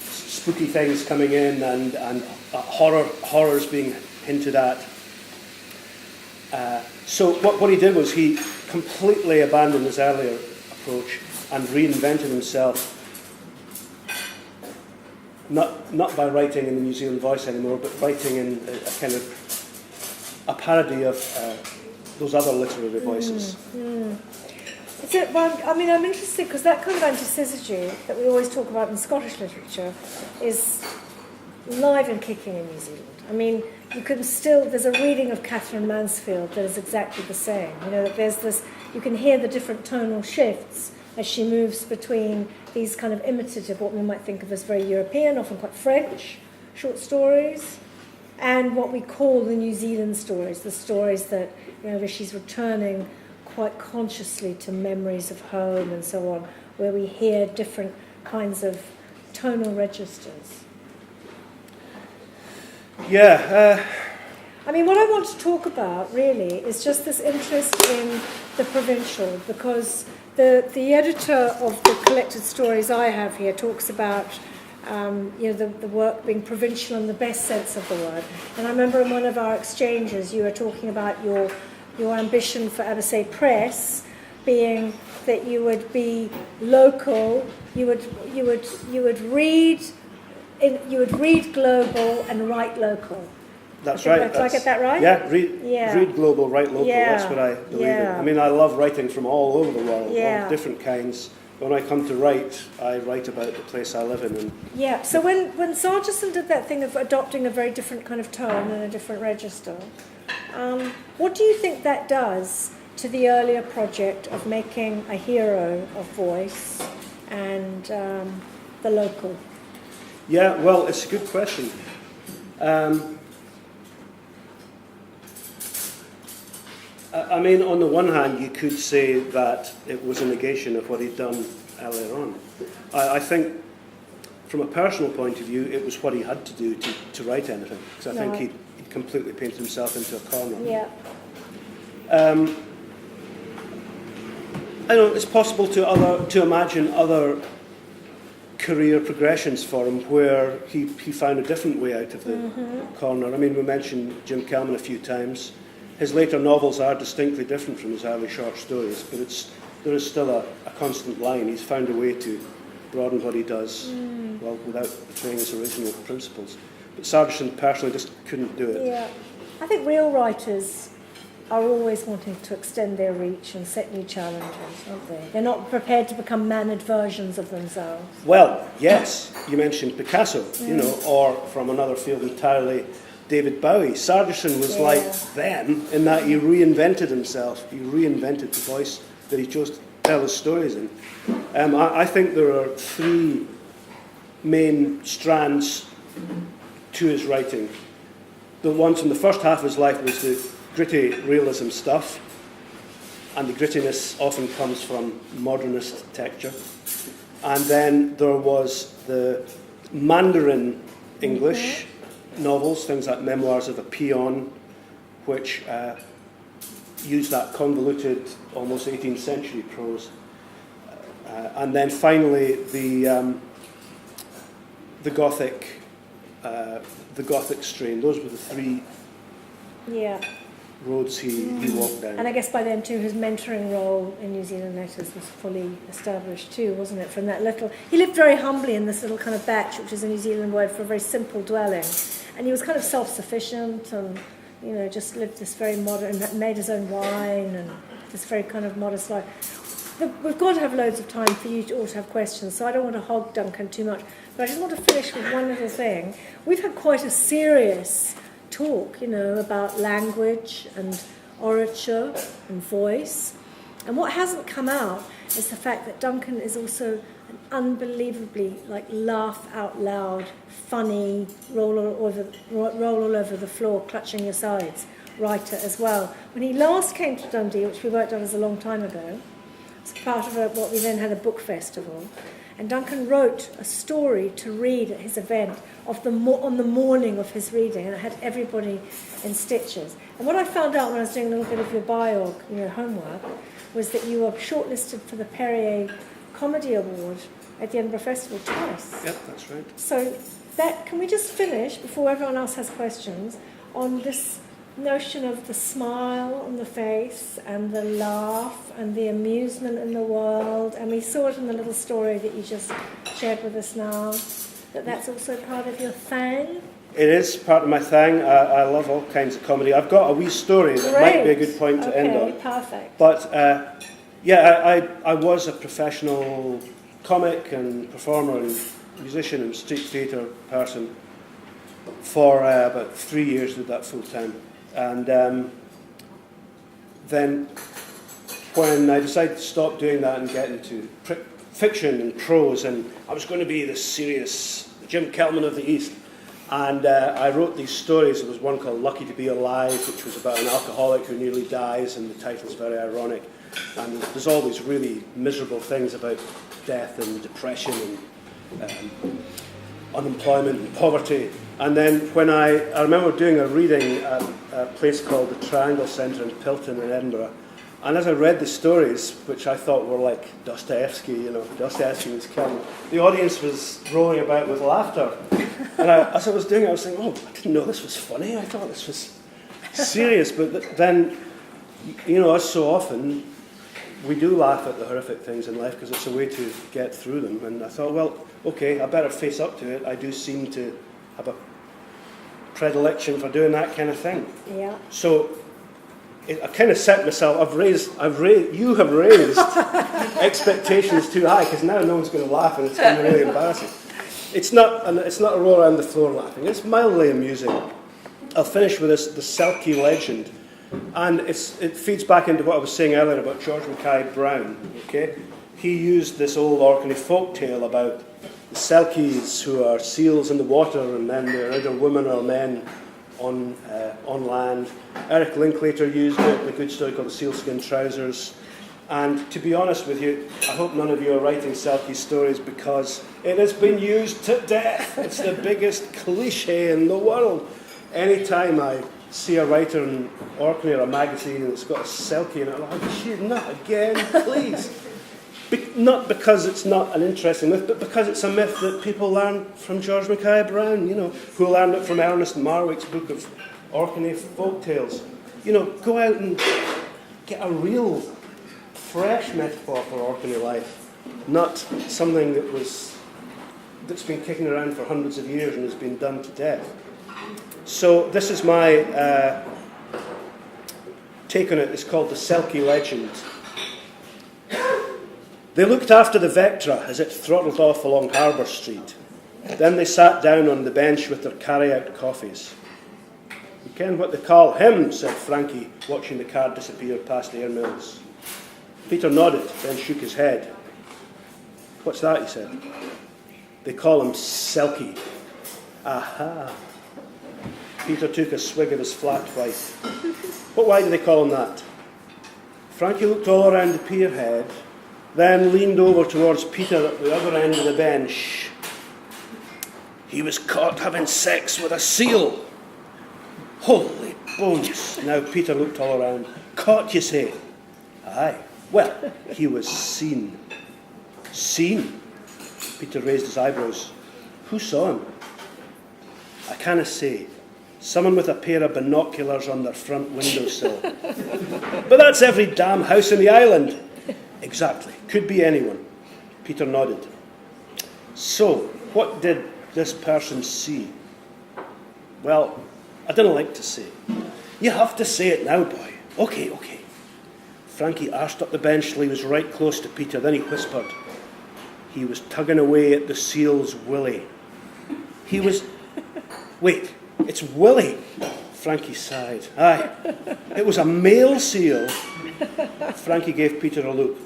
spooky things coming in and horrors being hinted at. So what he did was he completely abandoned his earlier approach and reinvented himself, not by writing in the New Zealand voice anymore, but writing in a kind of a parody of those other literary voices. Well, I mean, I'm interested because that kind of antisyzygy that we always talk about in Scottish literature is live and kicking in New Zealand. I mean, you can still, there's a reading of Catherine Mansfield that is exactly the same. You know, that there's this, you can hear the different tonal shifts as she moves between these kind of imitative, what we might think of as very European, often quite French short stories, and what we call the New Zealand stories, the stories that, you know, where she's returning quite consciously to memories of home and so on, where we hear different kinds of tonal registers. Yeah. I mean, what I want to talk about really is just this interest in the provincial, because the editor of the collected stories I have here talks about the work being provincial in the best sense of the word. And I remember in one of our exchanges you were talking about your ambition for Abersee Press being that you would be local, you would read global and write local. That's right. Did I get that right? Yeah, read global, write local. Yeah. That's what I believe in. I mean, I love writing from all over the world, all different kinds. When I come to write, I write about the place I live in. And so when Sargeson did that thing of adopting a very different kind of tone and a different register, what do you think that does to the earlier project of making a hero of voice and the local? Yeah, well, it's a good question. I mean, on the one hand, you could say that it was a negation of what he'd done earlier on. I think, from a personal point of view, it was what he had to do to write anything, because I think he'd completely painted himself into a corner. Yeah. I know it's possible to imagine other career progressions for him where he found a different way out of the corner. I mean, we mentioned Jim Kelman a few times. His later novels are distinctly different from his early short stories, but there is still a constant line. He's found a way to broaden what he does, well, without betraying his original principles. But Sargeson personally just couldn't do it. Yeah, I think real writers are always wanting to extend their reach and set new challenges, aren't they? They're not prepared to become mannered versions of themselves. Well, yes, you mentioned Picasso, or from another field entirely, David Bowie. Sargeson was like them in that he reinvented himself. He reinvented the voice that he chose to tell his stories in. I think there are three main strands to his writing. The ones from the first half of his life was the gritty realism stuff, and the grittiness often comes from modernist texture. And then there was the Mandarin English novels, things like Memoirs of a Peon, which use that convoluted, almost 18th century prose. And then finally the Gothic strain. Those were the three roads he walked down. And I guess by then too his mentoring role in New Zealand Letters was fully established too, wasn't it? From that little, he lived very humbly in this little kind of batch, which is a New Zealand word for a very simple dwelling, and he was kind of self-sufficient and just lived this very modern, made his own wine and this very kind of modest life. we've got to have loads of time for you to all to have questions, so I don't want to hog Duncan too much. But I just want to finish with one little thing. We've had quite a serious talk, about language and orature and voice. And what hasn't come out is the fact that Duncan is also an unbelievably, laugh out loud, funny, roll all over the floor, clutching your sides writer as well. When he last came to Dundee, which we worked on as a long time ago, it's part of what we then had a book festival, and Duncan wrote a story to read at his event on the morning of his reading, and it had everybody in stitches. And what I found out when I was doing a little bit of your biog, homework, was that you were shortlisted for the Perrier Comedy Award at the Edinburgh Festival twice. Yep, that's right. So can we just finish, before everyone else has questions, on this notion of the smile on the face and the laugh and the amusement in the world, and we saw it in the little story that you just shared with us now, that's also part of your thing? It is part of my thing. I love all kinds of comedy. I've got a wee story that might be a good point to end on. Okay, perfect. But I was a professional comic and performer and musician and street theatre person for about 3 years. Did that full time. And then when I decided to stop doing that and get into fiction and prose, and I was going to be this serious Jim Kelman of the East, and I wrote these stories. There was one called Lucky to Be Alive, which was about an alcoholic who nearly dies, and the title's very ironic. And there's always really miserable things about death and depression and unemployment and poverty. And then when I remember doing a reading at a place called the Triangle Centre in Pilton in Edinburgh, and as I read the stories, which I thought were like Dostoevsky, Dostoevsky was killing, the audience was rolling about with laughter. And as I was doing it, I was thinking, I didn't know this was funny. I thought this was serious. But then, as so often, we do laugh at the horrific things in life because it's a way to get through them. And I thought, well, okay, I better face up to it. I do seem to have a predilection for doing that kind of thing. Yeah. So I kind of set myself. You have raised expectations too high because now no one's going to laugh and it's going to be really embarrassing. It's not a roll around the floor laughing. It's mildly amusing. I'll finish with the selkie legend, and it feeds back into what I was saying earlier about George Mackay Brown. Okay, he used this old Orkney folk tale about the selkies who are seals in the water, and then they're either women or men on land. Eric Linklater used it in a good story called The Sealskin Trousers. And to be honest with you, I hope none of you are writing selkie stories because it has been used to death. It's the biggest cliche in the world. Anytime I see a writer in Orkney or a magazine that's got a selkie in it, I'm like, shit, not again, please. Not because it's not an interesting myth, but because it's a myth that people learn from George Mackay Brown, who learned it from Ernest Marwick's book of Orkney folk tales. Go out and get a real fresh metaphor for Orkney life, not something that's been kicking around for hundreds of years and has been done to death. So this is my take on it. It's called the Selkie Legend. They looked after the Vectra as it throttled off along Harbour Street. Then they sat down on the bench with their carry-out coffees. "You ken what they call him," said Frankie, watching the car disappear past Ayr Mills. Peter nodded, then shook his head. "What's that?" he said. "They call him Selkie." Aha. Peter took a swig of his flat white. Why do they call him that? Frankie looked all around the pier head, then leaned over towards Peter at the other end of the bench. "He was caught having sex with a seal." Holy bones. Now Peter looked all around. "Caught, you say?" "Aye. Well, he was seen." "Seen?" Peter raised his eyebrows. "Who saw him?" "I canna say. Someone with a pair of binoculars on their front windowsill." "But that's every damn house in the island." "Exactly. Could be anyone." Peter nodded. "So, what did this person see?" "Well, I didn't like to say." "You have to say it now, boy." Okay. Frankie arsed up the bench till he was right close to Peter. Then he whispered, he was tugging away at the seal's willy. He was... Wait, it's willy. Frankie sighed. Aye, it was a male seal. Frankie gave Peter a look.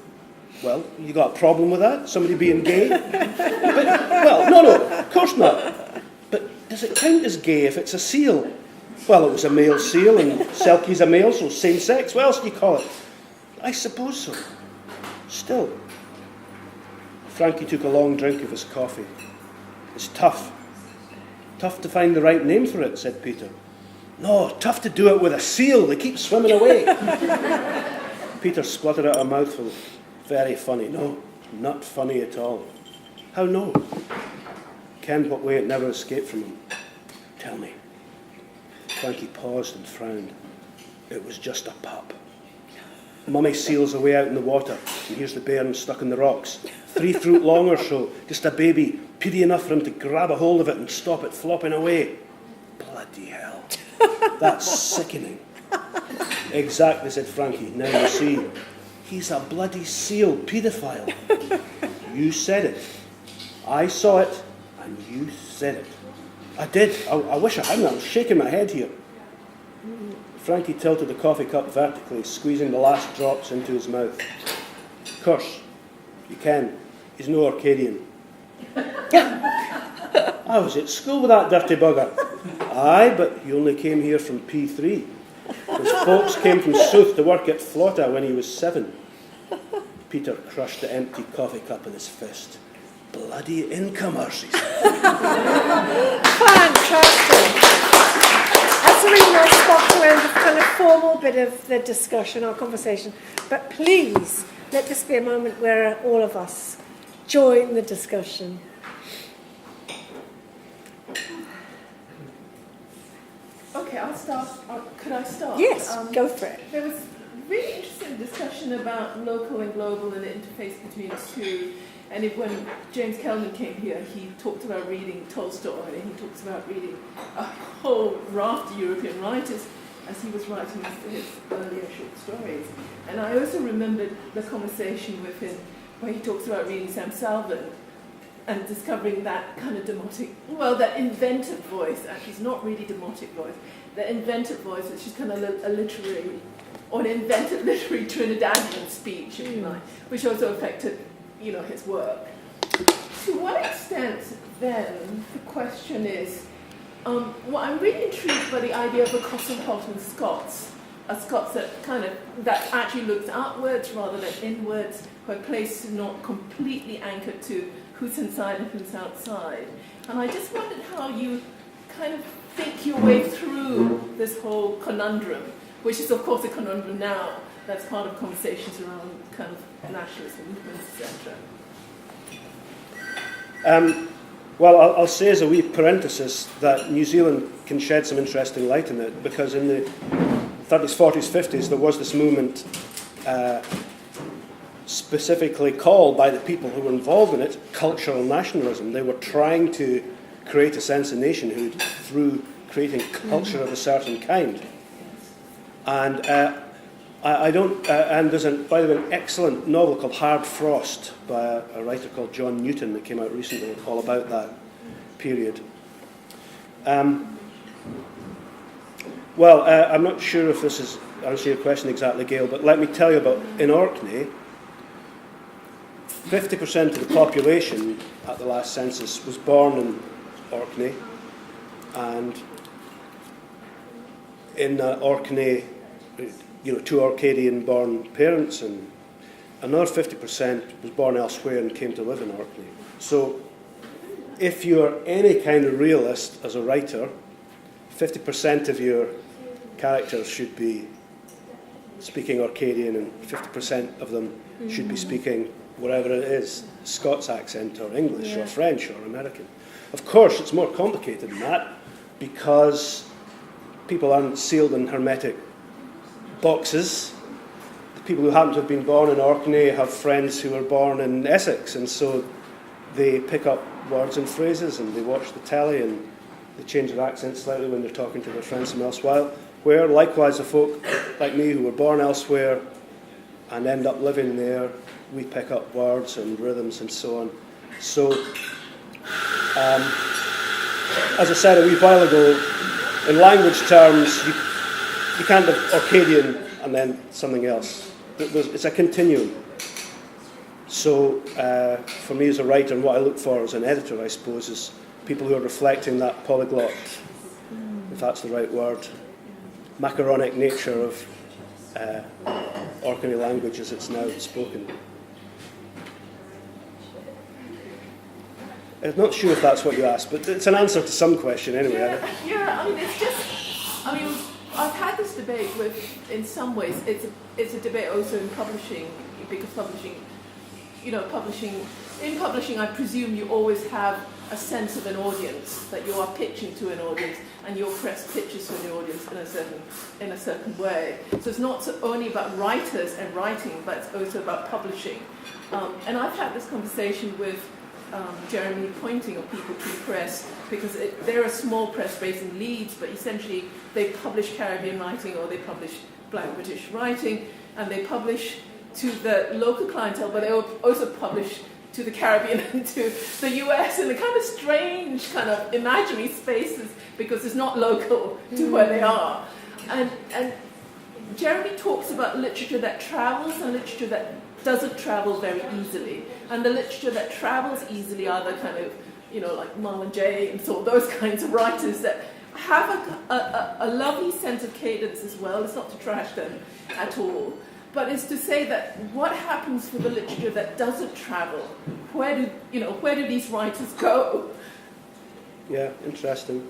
Well, you got a problem with that? Somebody being gay? Well, no, of course not. But does it count as gay if it's a seal? Well, it was a male seal, and selkie's a male, so same sex. What else do you call it? I suppose so. Still. Frankie took a long drink of his coffee. It's tough. Tough to find the right name for it, said Peter. No, tough to do it with a seal. They keep swimming away. Peter spluttered out a mouthful. Very funny. No, not funny at all. How no? Kenned what way it never escaped from him. Tell me. Frankie paused and frowned. It was just a pup. Mummy seal's away out in the water, and here's the bairn stuck in the rocks. 3 foot long or so, just a baby, pity enough for him to grab a hold of it and stop it flopping away. Bloody hell. That's sickening. Exactly, said Frankie. Now you see. He's a bloody seal paedophile. You said it. I saw it, and you said it. I did. I wish I hadn't. I was shaking my head here. Frankie tilted the coffee cup vertically, squeezing the last drops into his mouth. Of course, you can. He's no Orcadian. I was at school with that dirty bugger. Aye, but he only came here from P3. His folks came from South to work at Flotta when he was 7. Peter crushed the empty coffee cup in his fist. Bloody incomers, he said. Fantastic. That's a really nice spot to end the kind of formal bit of the discussion, our conversation. But please, let this be a moment where all of us join the discussion. Okay, I'll start. Could I start? Yes, go for it. There was a really interesting discussion about local and global and the interface between the two. And when James Kelman came here, he talked about reading Tolstoy, and he talks about reading a whole raft of European writers as he was writing his earlier short stories. And I also remembered the conversation with him where he talks about reading Sam Salvin and discovering that kind of demotic, well, that inventive voice. Actually, it's not really demotic voice. The inventive voice, which is kind of a literary, or an invented literary Trinidadian speech, if you like, which also affected, his work. To what extent, then, the question is, I'm really intrigued by the idea of a cosmopolitan Scots, a Scots that actually looks outwards rather than inwards, where place is not completely anchored to who's inside and who's outside. And I just wondered how you kind of think your way through this whole conundrum, which is, of course, a conundrum now that's part of conversations around kind of nationalist movements, etc. Well, I'll say as a wee parenthesis that New Zealand can shed some interesting light on it, because in the 30s, 40s, 50s, there was this movement specifically called by the people who were involved in it cultural nationalism. They were trying to create a sense of nationhood through creating culture of a certain kind. And and there's, by the way, an excellent novel called Hard Frost by a writer called John Newton that came out recently, all about that period. I'm not sure if this is answering your question exactly, Gail, but let me tell you about, in Orkney, 50% of the population at the last census was born in Orkney, and in Orkney, two Orcadian-born parents, and another 50% was born elsewhere and came to live in Orkney. So if you're any kind of realist as a writer, 50% of your characters should be speaking Orcadian, and 50% of them should be speaking whatever it is, Scots accent or English or French or American. Of course, it's more complicated than that, because people aren't sealed in hermetic boxes. The people who happen to have been born in Orkney have friends who were born in Essex, and so they pick up words and phrases, and they watch the telly, and they change their accent slightly when they're talking to their friends from elsewhere. Where likewise, the folk like me who were born elsewhere and end up living there. We pick up words and rhythms and so on. So, as I said a wee while ago, in language terms, you can't have Orcadian and then something else. It's a continuum. So, for me as a writer, and what I look for as an editor, I suppose, is people who are reflecting that polyglot, if that's the right word, macaronic nature of Orkney language as it's now spoken. I'm not sure if that's what you asked, but it's an answer to some question anyway. Yeah, I mean, it's just, I mean, I've had this debate with, in some ways, it's a debate also in publishing, because publishing, in publishing, I presume you always have a sense of an audience, that you are pitching to an audience, and your press pitches to the audience in a certain way. So it's not only about writers and writing, but it's also about publishing. And I've had this conversation with Jeremy Pointing of People Tree Press, because they're a small press based in Leeds, but essentially they publish Caribbean writing or they publish Black British writing, and they publish to the local clientele, but they also publish to the Caribbean and to the US in the kind of strange kind of imaginary spaces, because it's not local to where they are. And Jeremy talks about literature that travels and literature that doesn't travel very easily. And the literature that travels easily are the kind of, like Marlon James or those kinds of writers that have a lovely sense of cadence as well. It's not to trash them at all, but it's to say that what happens for the literature that doesn't travel? Where do these writers go? Yeah, interesting.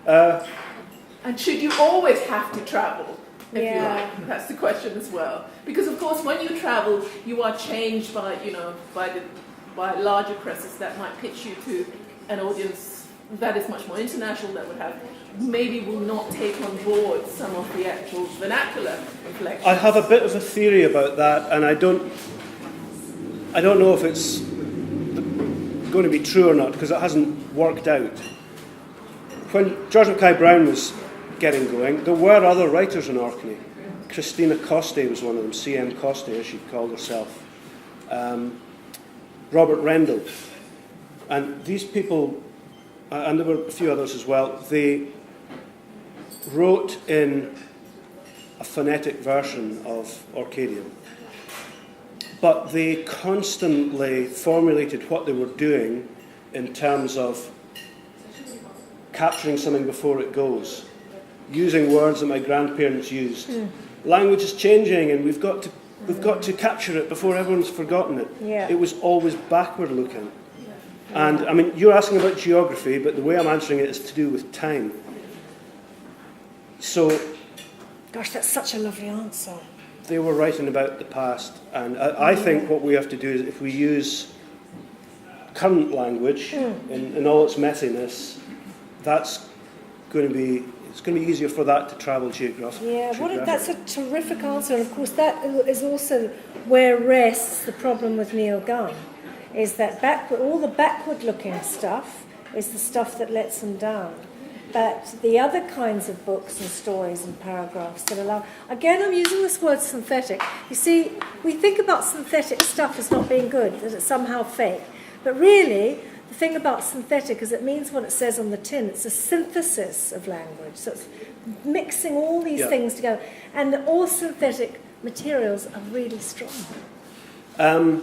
And should you always have to travel? If you like, that's the question as well. Because of course, when you travel, you are changed by by larger presses that might pitch you to an audience that is much more international, that will not take on board some of the actual vernacular inflections. I have a bit of a theory about that, and I don't know if it's going to be true or not, because it hasn't worked out. When George Mackay Brown was getting going, there were other writers in Orkney. Christina Coste was one of them, C.M. Coste, as she called herself. Robert Rendell. And these people, and there were a few others as well, they wrote in a phonetic version of Orcadian. But they constantly formulated what they were doing in terms of capturing something before it goes, using words that my grandparents used. Language is changing, and we've got to capture it before everyone's forgotten it. Yeah. It was always backward looking. And I mean, you're asking about geography, but the way I'm answering it is to do with time. So, Gosh, that's such a lovely answer. they were writing about the past, and I think what we have to do is, if we use current language in all its messiness, that's going to be, it's going to be easier for that to travel geographically. Yeah, that's a terrific answer. And of course, that is also where rests the problem with Neil Gunn, is that all the backward-looking stuff is the stuff that lets them down. But the other kinds of books and stories and paragraphs that allow... Again, I'm using this word synthetic. You see, we think about synthetic stuff as not being good, that it's somehow fake. But really, the thing about synthetic is it means what it says on the tin. It's a synthesis of language. So it's mixing all these things together. And all synthetic materials are really strong. I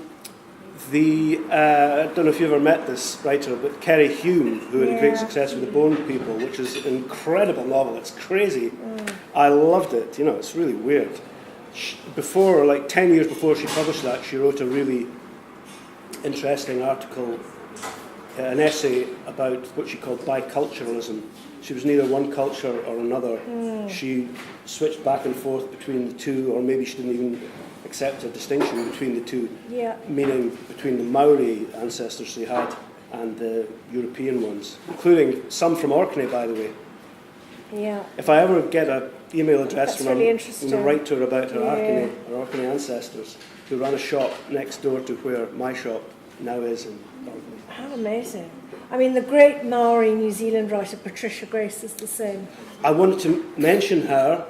don't know if you ever met this writer, but Kerry Hume, who had a great success with The Bone People, which is an incredible novel. It's crazy. I loved it. You know, it's really weird. Before, like 10 years before she published that, she wrote a really interesting article, an essay about what she called biculturalism. She was neither one culture or another. She switched back and forth between the two, or maybe she didn't even accept a distinction between the two, meaning between the Maori ancestors she had and the European ones, including some from Orkney, by the way. Yeah. If I ever get an email address from really her, I'm going to write to her about her Orkney ancestors, who ran a shop next door to where my shop now is in Orkney. How amazing. I mean, the great Maori New Zealand writer Patricia Grace is the same. I wanted to mention her,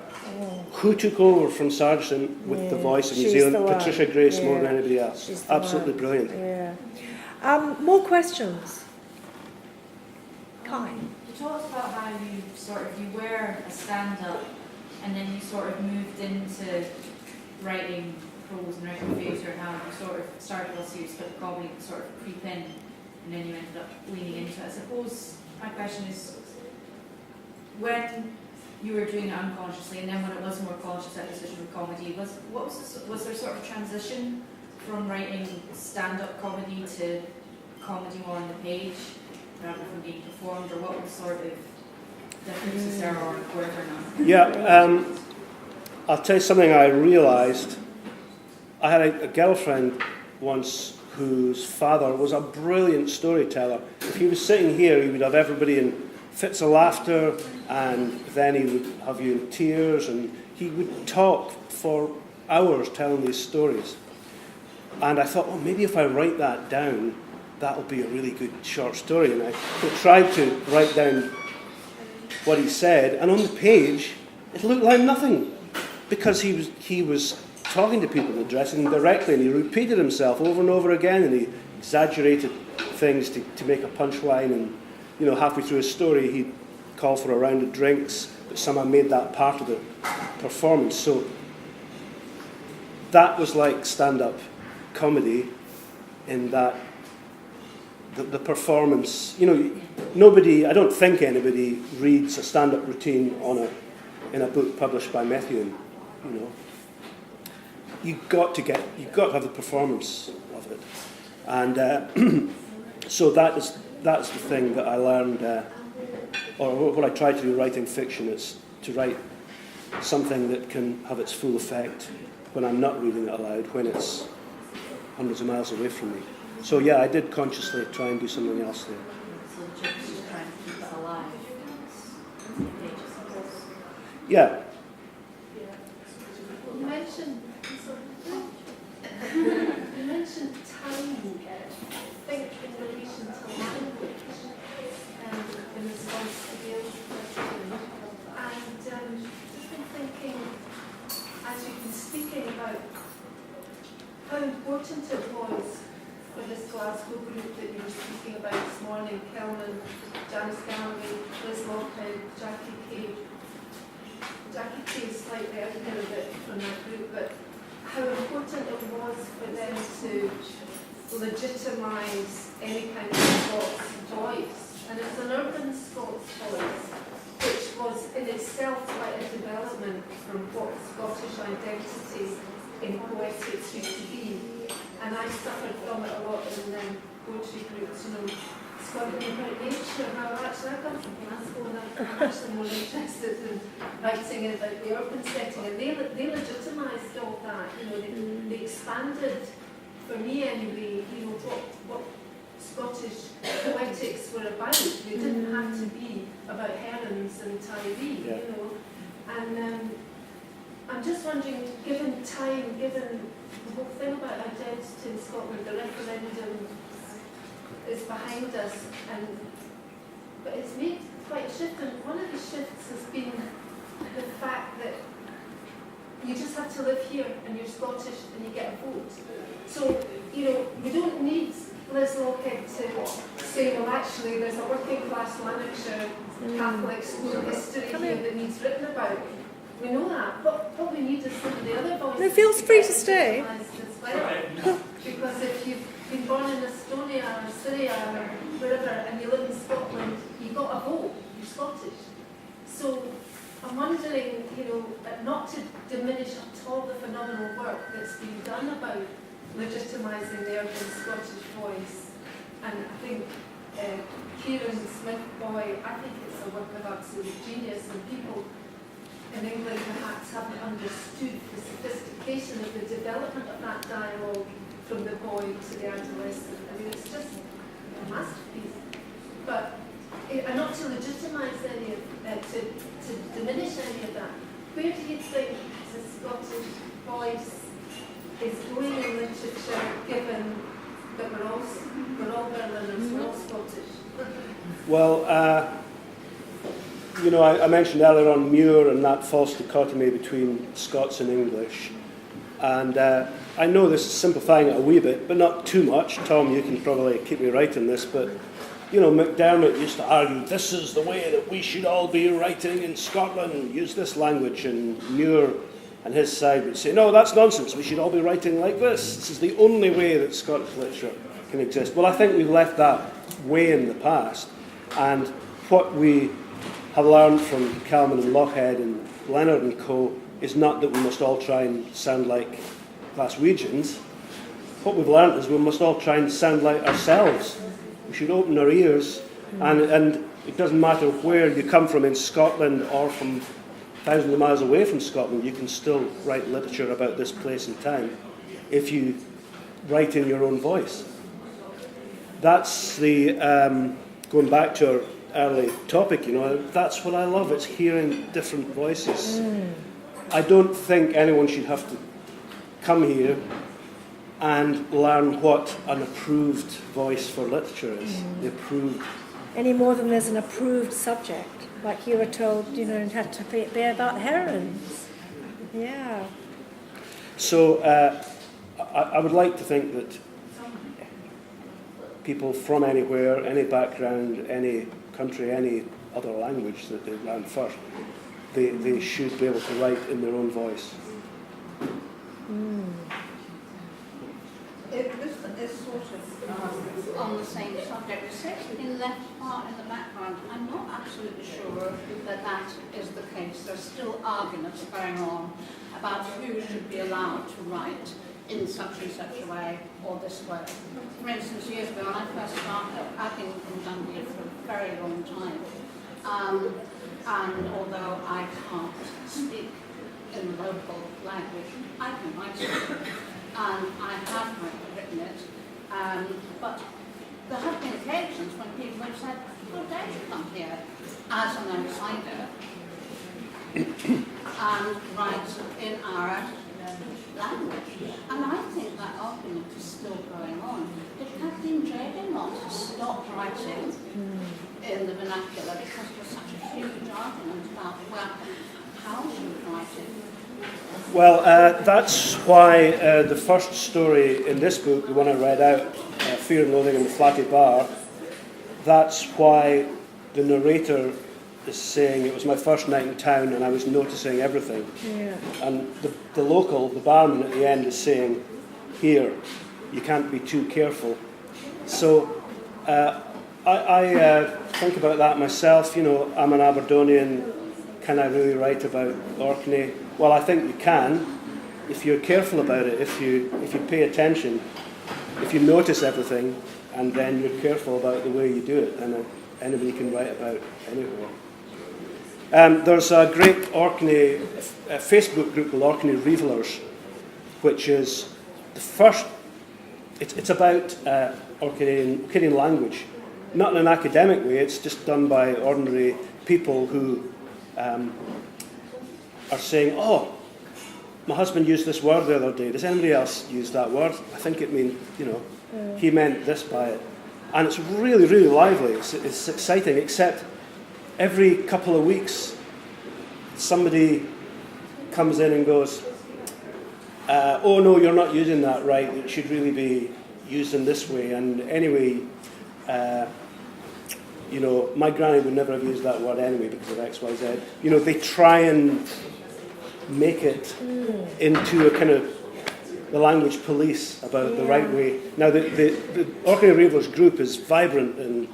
who took over from Sargeson with the voice of New she's Zealand? the one. Patricia Grace more Yeah. than anybody else. She's the Absolutely one. brilliant. Yeah. More questions? Kai. You talked about how you were a stand-up and then you sort of moved into writing prose and writing theatre, how you sort of started with serious but comedy sort of creep in and then you ended up leaning into it. I suppose my question is, when you were doing it unconsciously and then when it was more conscious, that decision with comedy, was there sort of transition from writing stand-up comedy to comedy more on the page rather than being performed, or what was sort of differences there or whatever now? Yeah, I'll tell you something I realised. I had a girlfriend once whose father was a brilliant storyteller. If he was sitting here, he would have everybody in fits of laughter, and then he would have you in tears, and he would talk for hours telling these stories. And I thought, oh, maybe if I write that down, that'll be a really good short story. And I tried to write down what he said, and on the page, it looked like nothing, because he was talking to people, addressing them directly, and he repeated himself over and over again, and he exaggerated things to make a punchline, and halfway through his story, he'd call for a round of drinks, but somehow made that part of the performance. So that was like stand-up comedy, in that the performance, nobody, I don't think anybody reads a stand-up routine in a book published by Methuen. You've got to have the performance of it, and so that's the thing that I learned, or what I try to do writing fiction, is to write something that can have its full effect when I'm not reading it aloud, when it's hundreds of miles away from me. So yeah, I did consciously try and do something else there. So the trick is just trying to keep it alive. Yeah. You mentioned time, I think, in relation to language, in response to the old question. And just been thinking, as you've been speaking about how important it was for this Glasgow group that you were speaking about this morning, Kelman, Janice Galloway, Liz Lockhead, Jackie Kay. Jackie Kay is slightly out there a bit from that group, but how important it was for them to legitimise any kind of Scots voice. And it's an urban Scots voice, which was in itself quite a development from what Scottish identity in poetics used to be. And I suffered from it a lot in poetry groups, struggling about nature. How actually I come from Glasgow and I'm actually more interested in writing about the urban setting. And they legitimised all that. They expanded, for me anyway, what Scottish poetics were about. They didn't have to be about herons and Tyree, And I'm just wondering, given time, given the whole thing about identity in Scotland, the referendum is behind us, but it's made quite a shift, and one of the shifts has been the fact that you just have to live here and you're Scottish and you get a vote. So, we don't need Liz Lockhead to say, well, actually, there's a working class Lanarkshire Catholic school history here that needs written about. We know that, but what we need is some of the other voices. No, feel free to stay. As well. Because if you've been born in Estonia or Syria or wherever and you live in Scotland, you got a vote, you're Scottish. So I'm wondering, not to diminish at all the phenomenal work that's been done about legitimising the urban Scottish voice. And I think Kieran Smith Boy, I think it's a work of absolute genius, and people in England perhaps haven't understood the sophistication of the development of that dialogue from the boy to the adolescent. I mean, it's just a masterpiece. But not to legitimise any of to diminish any of that. Where do you think the Scottish voice is going in literature, given that we're all Berliners, we're all Scottish? Well, you know, I mentioned earlier on Muir and that false dichotomy between Scots and English. And I know this is simplifying it a wee bit, but not too much. Tom, you can probably keep me right in this, but, you know, McDermott used to argue, this is the way that we should all be writing in Scotland, use this language, and Muir and his side would say, no, that's nonsense, we should all be writing like this. This is the only way that Scottish literature can exist. Well, I think we've left that way in the past, and what we have learned from Calman and Lochhead and Leonard and co. is not that we must all try and sound like Glaswegians. What we've learned is we must all try and sound like ourselves. We should open our ears, and it doesn't matter where you come from in Scotland or from thousands of miles away from Scotland, you can still write literature about this place and time if you write in your own voice. That's the, going back to our early topic, you know, that's what I love, it's hearing different voices. I don't think anyone should have to come here and learn what an approved voice for literature is. The approved. Any more than there's an approved subject, like you were told, you know, it had to be about herons. Yeah. So I would like to think that people from anywhere, any background, any country, any other language that they learn first, they should be able to write in their own voice. This sort of on the same subject. The second left part in the background, I'm not absolutely sure that that is the case. There's still arguments going on about who should be allowed to write in such and such a way or this way. For instance, years ago when I first started, I've been in Dundee for a very long time. And although I can't speak in the local language, I can write it. And I have written it. But there have been occasions when people have said, well, dare you come here as an outsider and write in our language. And I think that argument is still going on. Did Kathleen Jayden not stop writing in the vernacular because there was such a huge argument about, well, how she would write it? Well, that's why the first story in this book, the one I read out, Fear and Loathing in the Flatty Bar, that's why the narrator is saying it was my first night in town and I was noticing everything. Yeah. And the local, the barman at the end is saying, here, you can't be too careful. So I think about that myself. You know, I'm an Aberdonian. Can I really write about Orkney? Well, I think you can, if you're careful about it, if you pay attention, if you notice everything, and then you're careful about the way you do it, and anybody can write about anywhere. There's a great Orkney Facebook group called Orkney Revellers, which is the first. It's about Orkneyan language, not in an academic way. It's just done by ordinary people who are saying, oh, my husband used this word the other day. Does anybody else use that word? I think it means, you know, he meant this by it. And it's really, really lively. It's exciting, except every couple of weeks, somebody comes in and goes, oh, no, you're not using that right. It should really be used in this way. And anyway, you know, my granny would never have used that word anyway because of X, Y, Z. You know, they try and make it into a kind of the language police about the right way. Now, the Orkney Revellers group is vibrant in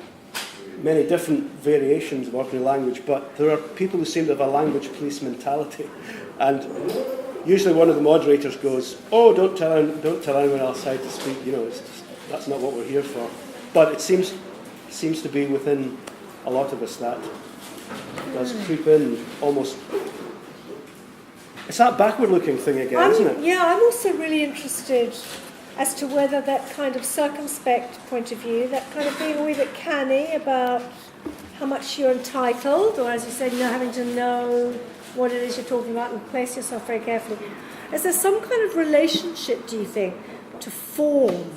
many different variations of Orkney language, but there are people who seem to have a language police mentality. And usually one of the moderators goes, oh, don't tell anyone else how to speak. You know, it's just, that's not what we're here for. But it seems to be within a lot of us that does creep in almost. It's that backward-looking thing again, isn't it? Yeah, I'm also really interested as to whether that kind of circumspect point of view, that kind of being a wee bit canny about how much you're entitled, or as you said, having to know what it is you're talking about and place yourself very carefully. Is there some kind of relationship, do you think, to form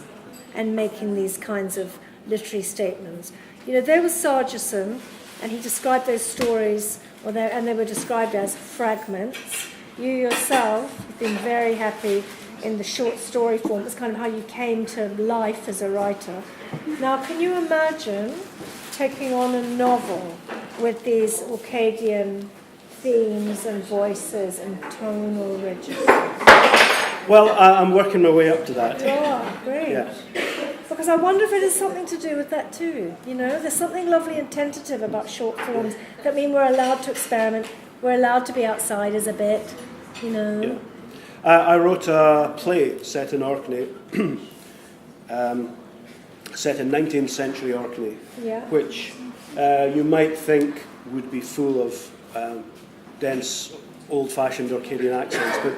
and making these kinds of literary statements? You know, there was Sargeson, and he described those stories, and they were described as fragments. You yourself have been very happy in the short story form. It's kind of how you came to life as a writer. Now, can you imagine taking on a novel with these Orcadian themes and voices and tonal ridges? Well, I'm working my way up to that. Oh, great. Yeah. Because I wonder if it has something to do with that too. You know, there's something lovely and tentative about short forms that mean we're allowed to experiment, we're allowed to be outsiders a bit, you know. Yeah. I wrote a play set in Orkney, set in 19th century Orkney, Yeah. which you might think would be full of dense, old-fashioned Orcadian accents, but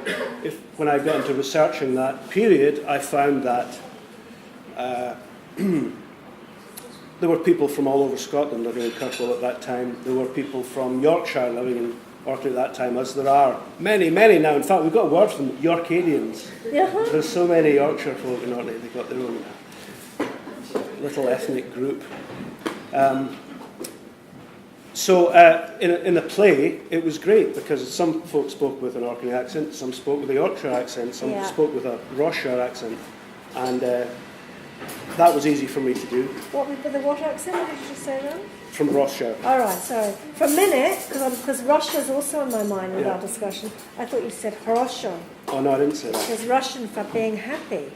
when I got into researching that period, I found that there were people from all over Scotland living in Kirkwall at that time. There were people from Yorkshire living in Orkney at that time, as there are many, many now. In fact, we've got a word from Yorkadians. Yeah. There's so many Yorkshire folk in Orkney, they've got their own little ethnic group. So in the play, it was great because some folks spoke with an Orkney accent, some spoke with a Yorkshire accent, some spoke with a Rossshire accent, and that was easy for me to do. What with the what accent? What did you just say then? From Rossshire. All right, sorry. For a minute, because Russia's also on my mind in our discussion, I thought you said Russia, Oh no, I didn't say that. which is Russian for being happy.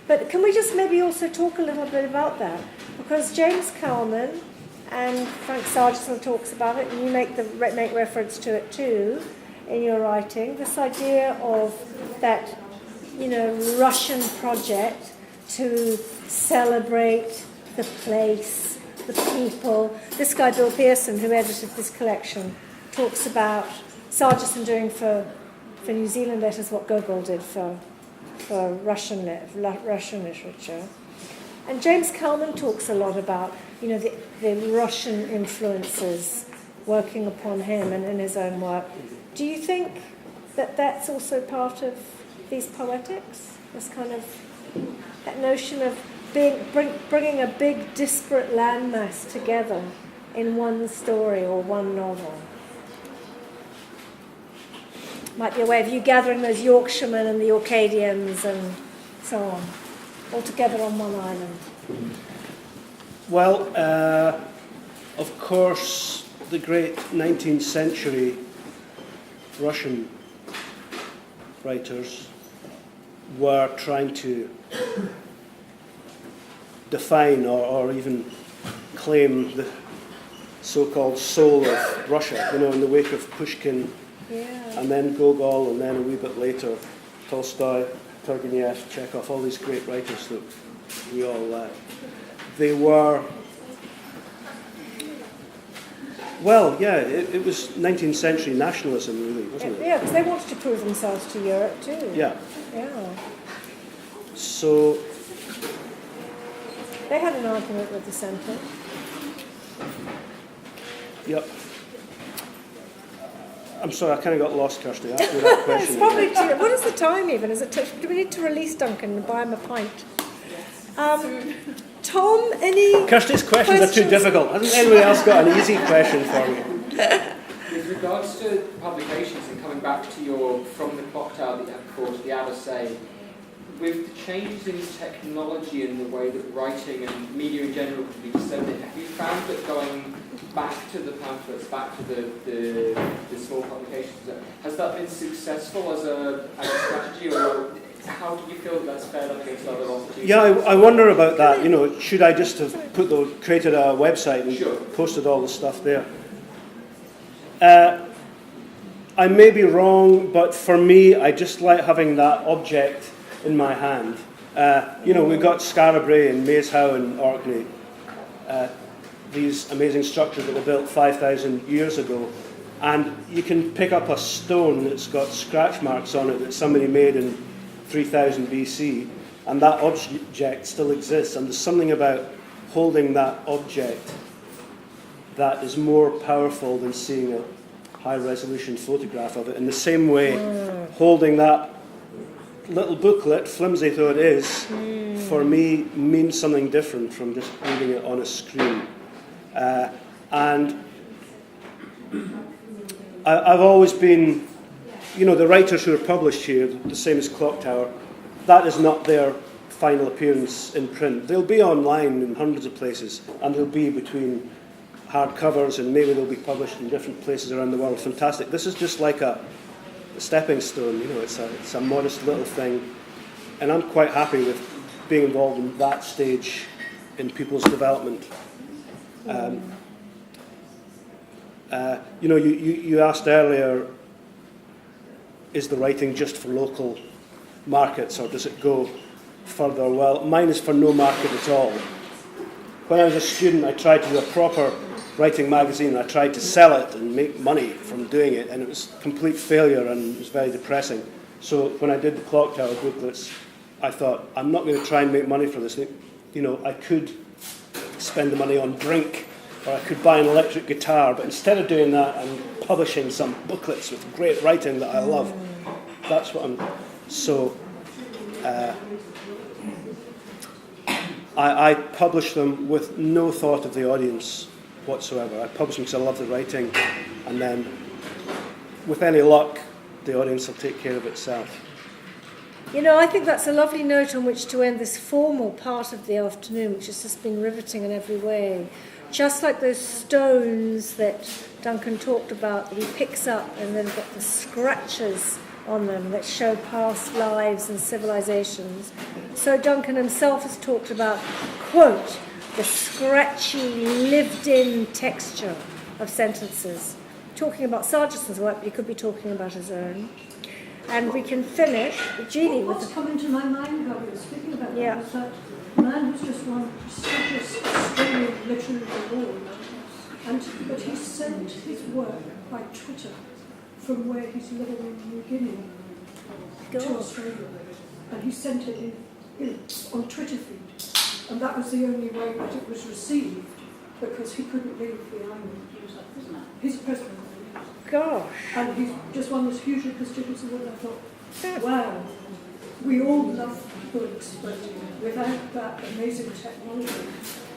But can we just maybe also talk a little bit about that? Because James Kalman and Frank Sargeson talks about it, and you make reference to it too in your writing. This idea of that, you know, Russian project to celebrate the place, the people. This guy, Bill Pearson, who edited this collection, talks about Sargeson doing for New Zealand letters what Gogol did for Russian literature. And James Kalman talks a lot about, you know, the Russian influences working upon him and in his own work. Do you think that that's also part of these poetics? This kind of, that notion of bringing a big disparate landmass together in one story or one novel? Might be a way of you gathering those Yorkshiremen and the Orcadians and so on, all together on one island. Well, of course, the great 19th century Russian writers were trying to define or even claim the so-called soul of Russia, you know, in the wake of Pushkin, and then Gogol, and then a wee bit later Tolstoy, Turgenev, Chekhov, all these great writers that we all they were, well, yeah, it was 19th century nationalism, really, wasn't it? Yeah, because they wanted to prove themselves to Europe too. Yeah. Yeah. So They had an argument with the centre. Yep. I'm sorry, I kind of got lost, Kirsty. Ask me that question. It's probably too, what is the time even? Is it do we need to release Duncan and buy him a pint? Tom, any Kirsty's questions are too difficult. Hasn't anyone else got an easy question for me? With regards to publications and coming back to your from the Clocktower that you had before to the Abersee, with the changes in technology and the way that writing and media in general can be disseminated, have you found that going back to the pamphlets, back to the small publications, has that been successful as a strategy, or how do you feel that's fared up against other opportunities? Yeah, I wonder about that. You know, should I just have created a website and posted all the stuff there? I may be wrong, but for me, I just like having that object in my hand. You know, we've got Scarabray and Maeshowe and Orkney, these amazing structures that were built 5,000 years ago, and you can pick up a stone that's got scratch marks on it that somebody made in 3000 BC, and that object still exists, and there's something about holding that object that is more powerful than seeing a high-resolution photograph of it. In the same way, holding that little booklet, flimsy though it is, for me means something different from just reading it on a screen. And I've always been, you know, the writers who are published here, the same as Clocktower, that is not their final appearance in print. They'll be online in hundreds of places, and they'll be between hardcovers, and maybe they'll be published in different places around the world. Fantastic. This is just like a stepping stone, you know, it's a modest little thing, and I'm quite happy with being involved in that stage in people's development. You know, you asked earlier, is the writing just for local markets, or does it go further? Well, mine is for no market at all. When I was a student, I tried to do a proper writing magazine. I tried to sell it and make money from doing it, and it was a complete failure, and it was very depressing. So when I did the Clocktower booklets, I thought, I'm not going to try and make money from this. You know, I could spend the money on drink, or I could buy an electric guitar, but instead of doing that, I'm publishing some booklets with great writing that I love. That's what I'm... So I publish them with no thought of the audience whatsoever. I publish them because I love the writing, and then, with any luck, the audience will take care of itself. You know, I think that's a lovely note on which to end this formal part of the afternoon, which has just been riveting in every way. Just like those stones that Duncan talked about, that he picks up and then got the scratches on them that show past lives and civilizations. So Duncan himself has talked about, quote, the scratchy, lived-in texture of sentences. Talking about Sargeson's work, but he could be talking about his own. And we can finish, Jeannie, with what's come into my mind while we were speaking about that Yeah. was that man who's just won prestigious Australian literary award, but he sent his work by Twitter from where he's living in New Guinea to Australia, and he sent it on Twitter feed, and that was the only way that it was received, because he couldn't leave the island. He's president. gosh. And he's just won this hugely prestigious award. I thought, wow, we all love books, but without that amazing technology,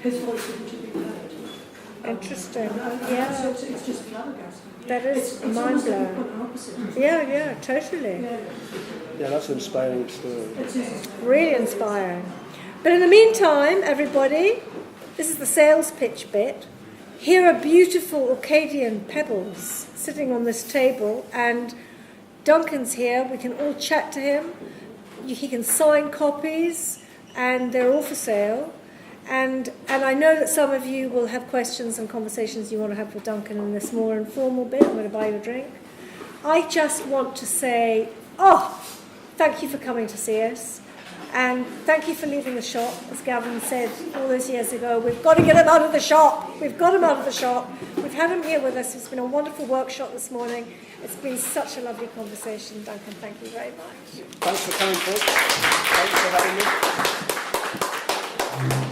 his voice wouldn't have been heard. Interesting. Yeah. So it's just flabbergasting. That is it's mind-blowing. Yeah, totally. Yeah, that's an inspiring story. Really inspiring. But in the meantime, everybody, this is the sales pitch bit. Here are beautiful Orcadian pebbles sitting on this table, and Duncan's here. We can all chat to him. He can sign copies, and they're all for sale. And I know that some of you will have questions and conversations you want to have with Duncan in this more informal bit. I'm going to buy you a drink. I just want to say, thank you for coming to see us. And thank you for leaving the shop. As Gavin said all those years ago, we've got to get him out of the shop. We've got him out of the shop. We've had him here with us. It's been a wonderful workshop this morning. It's been such a lovely conversation. Duncan, thank you very much. Thanks for coming, folks. Thanks for having me.